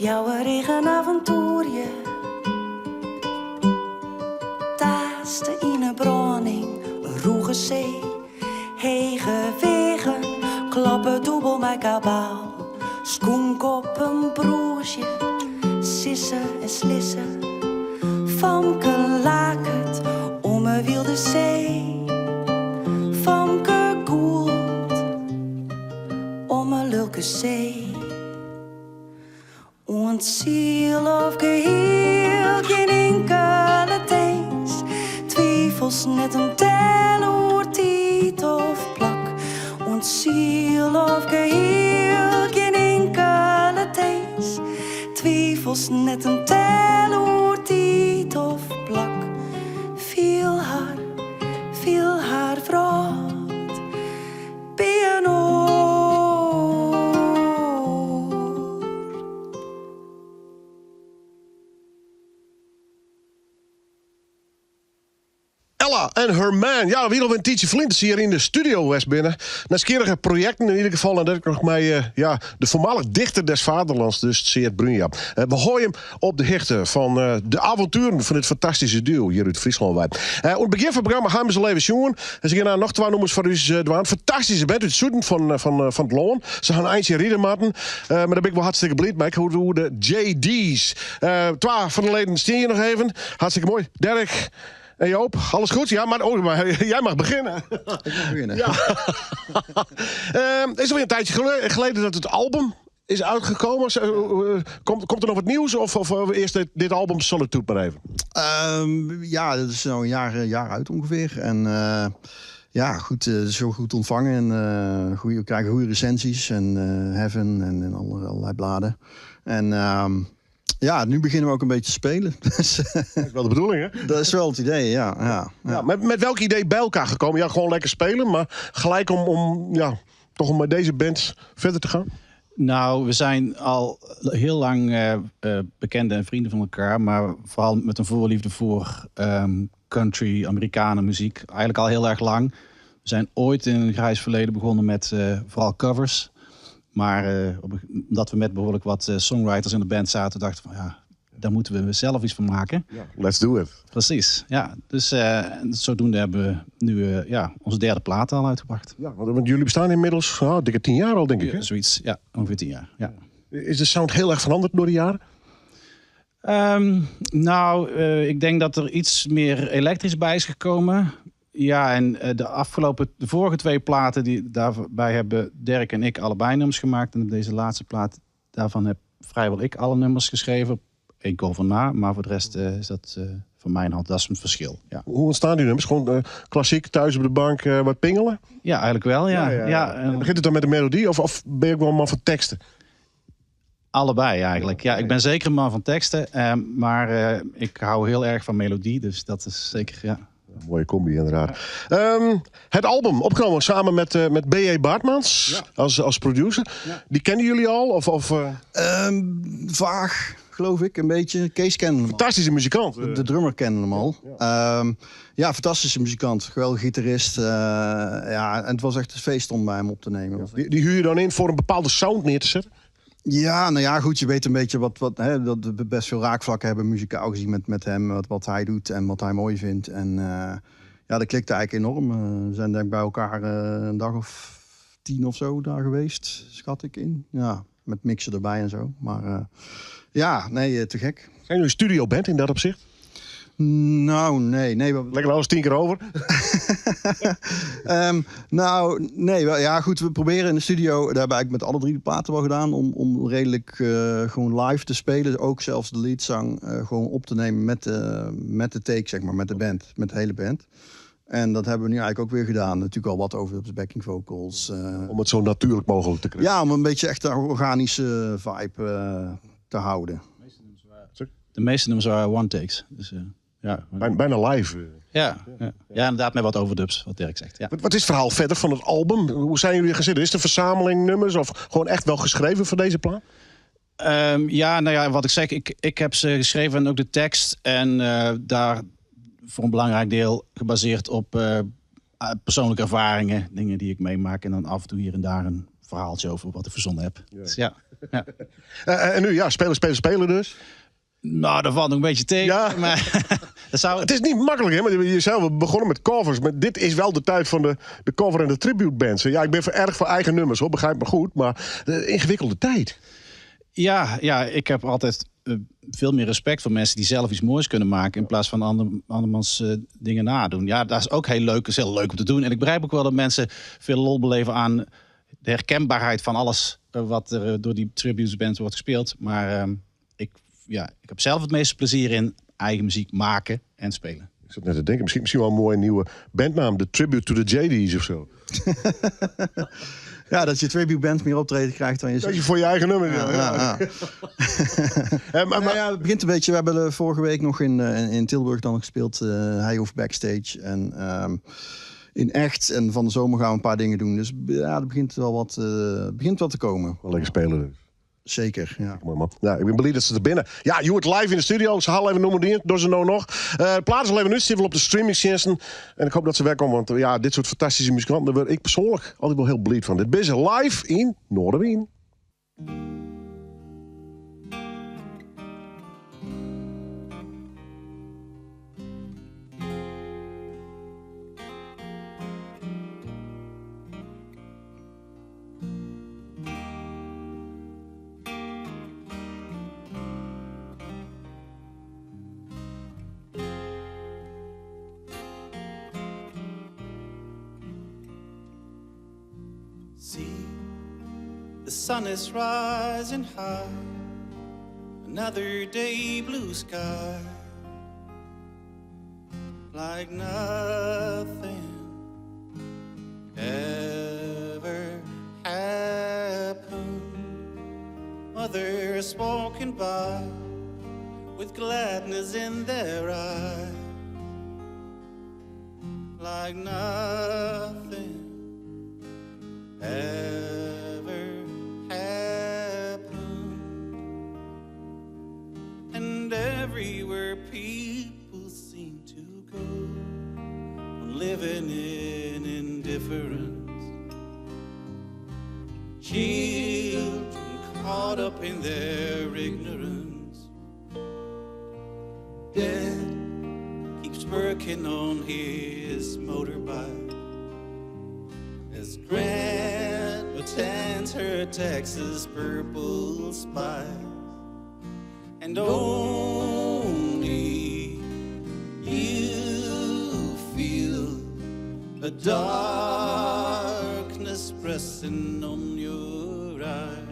Jouw regenavontuurje, taaste in een bronning, een roege zee. Hege wegen, klappen dubbel met kabaal. Skoenk op een broesje, sissen en slissen. Famke lakert om een wilde zee. Famke koelt om een lulke zee. Ons ziel of geheel, geen enkele thijs. Twijfels net een tel oer tijd of plak. Ons ziel of geheel, geen enkele thijs. Twijfels net een tel oer tijd of plak. Viel haar vrood. Piano. Ella en Her Man. Ja, weer al een tijdje Flinters hier in de studio was binnen. Naskeerige projecten in ieder geval. En dat ik nog mij, de voormalig dichter des vaderlands, dus Seert Brunja. We gooien hem op de hichte van de avonturen van dit fantastische duo hier uit Friesland. Op het begin van het programma gaan we ze even jongen. En ze gaan nog 2 nummers voor u doen. Fantastische band uit het zuiden van het Loon. Ze gaan eindje Riedermatten. Maar daar ben ik wel hartstikke blij mee. Hoe de JD's. 2 van de leden steen je nog even. Hartstikke mooi. Dirk en Joop, alles goed? Ja, maar jij mag beginnen. Ik mag beginnen. Ja. Is er weer een tijdje geleden dat het album is uitgekomen? Komt er nog wat nieuws? Of eerst dit album Solitude maar even? Ja, dat is nou een jaar uit ongeveer. En ja, goed, zo goed ontvangen. En we krijgen goede recensies. En Heaven en allerlei bladen. En ja, nu beginnen we ook een beetje te spelen. Dat is wel de bedoeling, hè? Dat is wel het idee, ja. Met welk idee bij elkaar gekomen? Ja, gewoon lekker spelen, maar gelijk om met deze band verder te gaan? Nou, we zijn al heel lang bekenden en vrienden van elkaar. Maar vooral met een voorliefde voor country, Amerikanen muziek. Eigenlijk al heel erg lang. We zijn ooit in een grijs verleden begonnen met vooral covers. Maar omdat we met behoorlijk wat songwriters in de band zaten, dachten we van ja, daar moeten we zelf iets van maken. Ja, let's do it. Precies, ja. Dus zodoende hebben we nu onze 3e plaat al uitgebracht. Ja, want jullie bestaan inmiddels dikke 10 jaar al, denk ik. Hè? Zoiets, ja, ongeveer 10 jaar. Ja. Is de sound heel erg veranderd door de jaren? Ik denk dat er iets meer elektrisch bij is gekomen. Ja, en de vorige 2 platen, daarbij hebben Dirk en ik allebei nummers gemaakt. En op deze laatste plaat, daarvan heb vrijwel ik alle nummers geschreven. 1 cover na, maar voor de rest is dat van mijn hand. Dat is een verschil. Ja. Hoe ontstaan die nummers? Gewoon klassiek, thuis op de bank, wat pingelen? Ja, eigenlijk wel, ja. Begint het dan met een melodie of ben je ook wel een man van teksten? Allebei eigenlijk. Ja, ik ben zeker een man van teksten, maar ik hou heel erg van melodie. Dus dat is zeker, ja. Mooie combi inderdaad. Het album opgenomen samen met B.J. Baartmans als producer. Ja. Die kennen jullie al? Vaag, geloof ik, een beetje. Kees kennen hem al. Fantastische muzikant. De drummer kennen hem al. Ja, fantastische muzikant. Geweldig gitarist. En het was echt een feest om bij hem op te nemen. Ja. Die huur je dan in voor een bepaalde sound neer te zetten? Ja, nou ja, goed, je weet een beetje dat we best veel raakvlakken hebben muzikaal gezien met hem, wat hij doet en wat hij mooi vindt. En dat klikt eigenlijk enorm. We zijn denk ik bij elkaar een dag of 10 of zo daar geweest, schat ik in. Ja, met mixen erbij en zo. Maar te gek. Zijn jullie een studioband in dat opzicht? Nou, nee. Lekker nou eens 10 keer over. We proberen in de studio, daar hebben we eigenlijk met alle 3 de platen wel gedaan, om redelijk gewoon live te spelen. Ook zelfs de leadzang gewoon op te nemen met de take, zeg maar, met de band, met de hele band. En dat hebben we nu eigenlijk ook weer gedaan. Natuurlijk al wat over de backing vocals. Om het zo natuurlijk mogelijk te krijgen. Ja, om een beetje echt een organische vibe te houden. De meeste nummers waren one takes. Dus, bijna live. Ja, inderdaad met wat overdubs, wat Dirk zegt. Ja. Wat is het verhaal verder van het album? Hoe zijn jullie gaan zitten? Is het een verzameling nummers of gewoon echt wel geschreven voor deze plaat? Wat ik zeg, ik heb ze geschreven en ook de tekst. En daar voor een belangrijk deel gebaseerd op persoonlijke ervaringen. Dingen die ik meemaak. En dan af en toe hier en daar een verhaaltje over wat ik verzonnen heb. Ja. Dus, ja. En nu, spelen dus? Nou, dat valt nog een beetje tegen. Ja. Maar Het is niet makkelijk, hè? Maar je zelf begonnen met covers. Maar dit is wel de tijd van de cover- en de tribute bands. Ja, ik ben erg voor eigen nummers, hoor. Begrijp me goed. Maar ingewikkelde tijd. Ja, ik heb altijd veel meer respect voor mensen die zelf iets moois kunnen maken in plaats van andermans dingen nadoen. Ja, dat is ook heel leuk. Het is heel leuk om te doen. En ik begrijp ook wel dat mensen veel lol beleven aan de herkenbaarheid van alles wat er door die tribute bands wordt gespeeld. Maar ik heb zelf het meeste plezier in eigen muziek maken en spelen. Ik zat net te denken, misschien wel een mooie nieuwe bandnaam. De Tribute to the JD's of zo. Ja, dat je tribute band meer optreden krijgt dan je... Dat je voor je eigen nummer... Het begint een beetje... We hebben vorige week nog in Tilburg dan gespeeld. Heijhof Backstage. En in Echt. En van de zomer gaan we een paar dingen doen. Dus ja, er begint wel wat te komen. Wel lekker spelen dus. Zeker, ja. Mooi man. Nou, ik ben blij dat ze er binnen. Ja, je wordt live in de studio. Ze halen even noemen die in. Doen ze nou nog. Het plaat is al even nu. Zit wel op de streamingdiensten. En ik hoop dat ze wegkomen. Want ja, dit soort fantastische muzikanten, daar word ik persoonlijk altijd wel heel blij van. Dit is live in Noorderwien. See, the sun is rising high. Another day, blue sky. Like nothing ever happened. Others walking by with gladness in their eyes. Like nothing ever happened. And everywhere people seem to go, living in indifference. Children caught up in their ignorance. Dad keeps working on his motorbike as Grandma tends her Texas purple spice. And only you feel a darkness pressing on your eyes.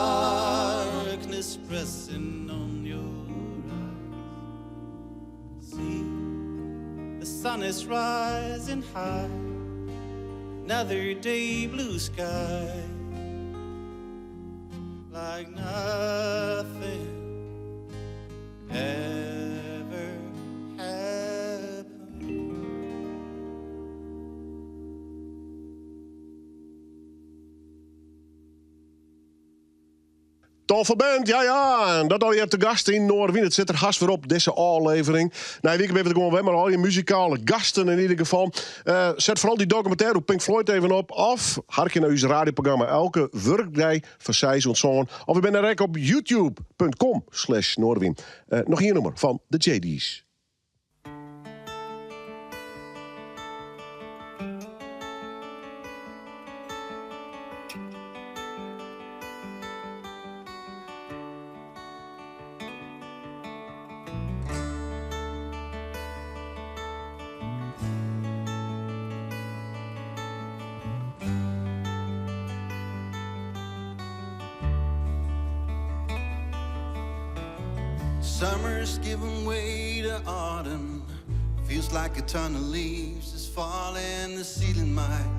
Darkness pressing on your eyes. See, the sun is rising high. Another day, blue sky. Like nothing ever happened. Toffe band, ja. En dat al je hebt de gast in Noorderwien. Het zit er haast weer op, deze aflevering. Nou, week ben we gewoon weg, maar al je muzikale gasten in ieder geval. Zet vooral die documentaire op Pink Floyd even op. Of hark je naar ons radioprogramma elke werkdag van 6 tot 7. Of je bent er op youtube.com/Noorderwien. Nog hier nummer van de JD's. Summer's giving way to autumn. Feels like a ton of leaves is falling. The ceiling might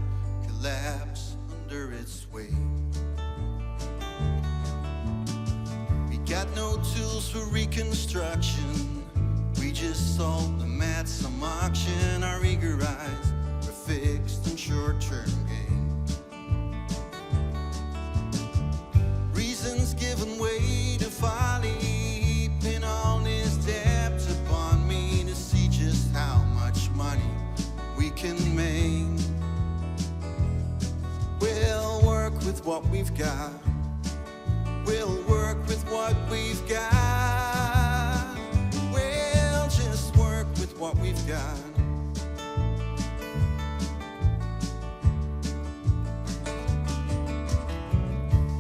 collapse under its weight. We got no tools for reconstruction. We just sold the mats some auction. Our eager eyes were fixed on short-term gain. Reasons giving way to folly. All this debt upon me to see just how much money we can make. We'll work with what we've got. We'll work with what we've got. We'll just work with what we've got.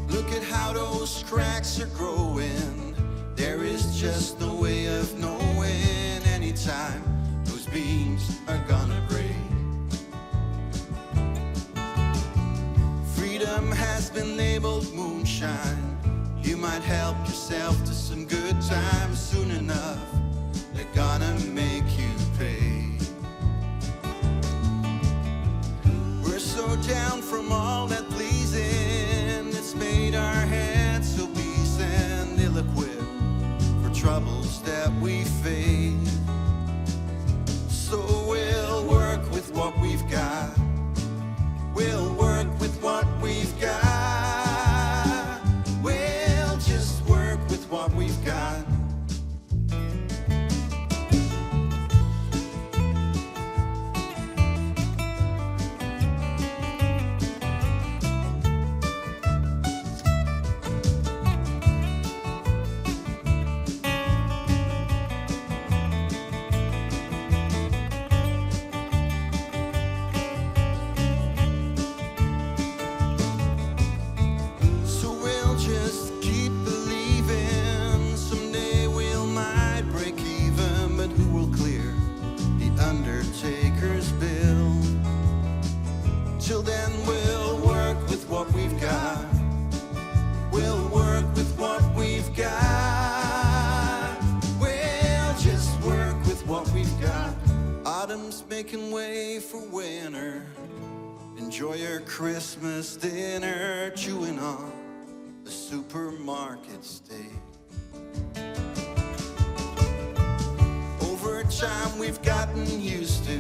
Look at how those cracks are growing. There is just the way of knowing anytime those beams are gonna break. labeled moonshine. You might help yourself to some good times soon enough. They're gonna make you pay. We're so down from all that pleasing. It's made our heads so peace and ill-equipped for troubles that we face. So we'll work with what we've got. We'll work with what we've got. We'll just work with what we've got. Till then we'll work with what we've got. We'll work with what we've got. We'll just work with what we've got. Autumn's making way for winter. Enjoy your Christmas dinner, chewing on the supermarket steak. Over time we've gotten used to.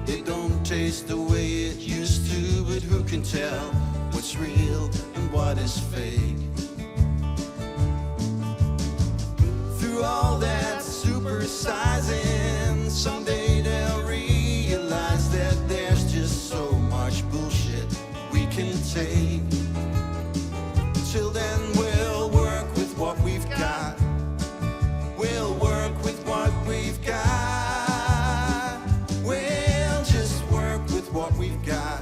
It don't taste the way it used to, but who can tell what's real and what is fake? Through all that supersizing, someday they'll realize that there's just so much bullshit we can take. Till then we'll work with what we've got. We'll work with what we've got. What we've got.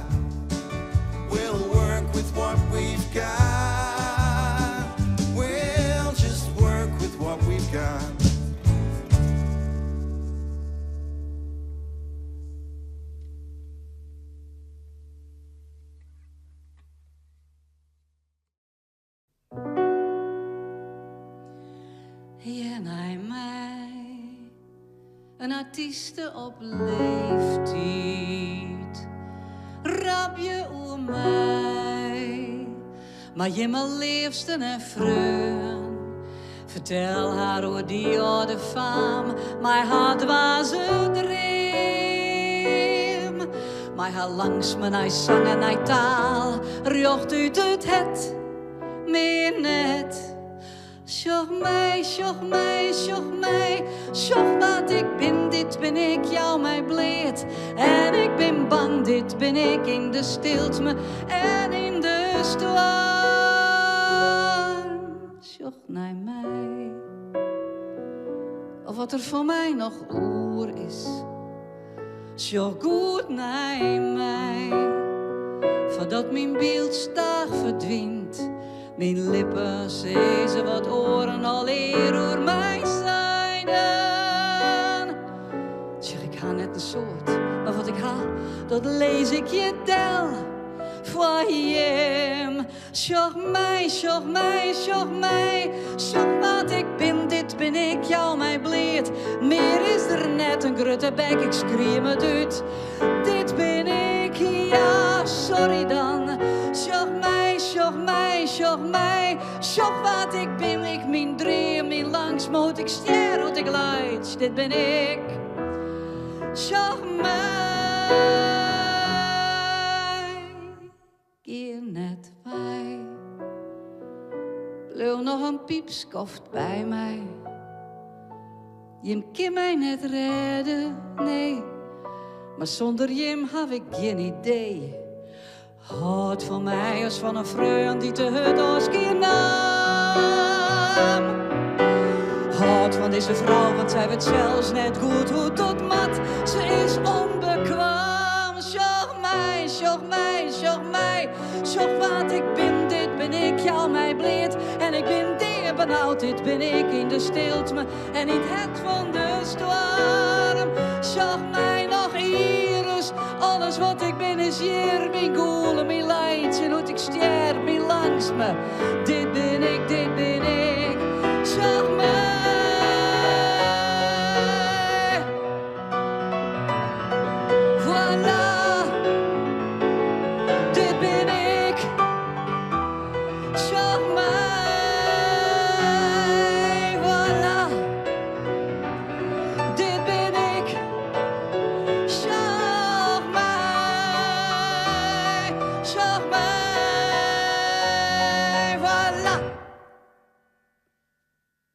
We'll work with what we've got. We'll just work with what we've got. En hij mij, een artieste op leeftijd, rap je oer mij, maar je mijn liefste en vreun. Vertel haar hoe die oude faam, mijn hart was een dream. Maar haar langs me hij zang en hij taal, rjocht uit het meer net. Sjoch mij, sjoch mij, sjoch mij, sjoch wat ik ben, dit ben ik, jou mij bleed. En ik ben bang, dit ben ik, in de stilte en in de storm. Sjoch naar mij, of wat er voor mij nog oer is. Sjoch goed naar mij, voordat mijn beeld staag verdwijnt. Mijn lippen zezen wat oren al eer door mij zijden. Zeg, ik ha net een soort, maar wat ik ha, dat lees ik je tel. Voor hem, sjoch mij, sjoch mij, sjoch mij. Sjoch wat ik ben, dit ben ik, jou mij bleed. Meer is er net een grote bek, ik schreeuw het uit. Dit ben ik, ja, sorry dan. Sjoch mij, sjoch mij, sjoch mij. Sjoch wat ik ben, ik mijn dream, mijn langsmoot. Ik ster, wat ik leid, dit ben ik. Sjoch mij. Keer net bij. Bleef nog een piepskoft bij mij. Je kan mij net redden, nee. Maar zonder Jim heb ik geen idee. Houd van mij als van een vreugd die te hut als keer nam. Houd van deze vrouw, want zij weet zelfs net goed hoe tot mat. Ze is onbekwaam. Sjoch mij, sjoch mij, sjoch mij. Sjoch wat ik ben, dit ben ik, jou mij bleed. En ik ben deer benauwd, dit ben ik in de stilte en niet het van de storm. Sjoch mij nog iris, alles wat ik ben is hier. Mijn goele, mijn leid, en hoe ik sterf, mijn leid. langs me. Dit ben ik, zag mij. Voilà, dit ben ik, zag mij. Voilà, dit ben ik, zag mij, zag mij.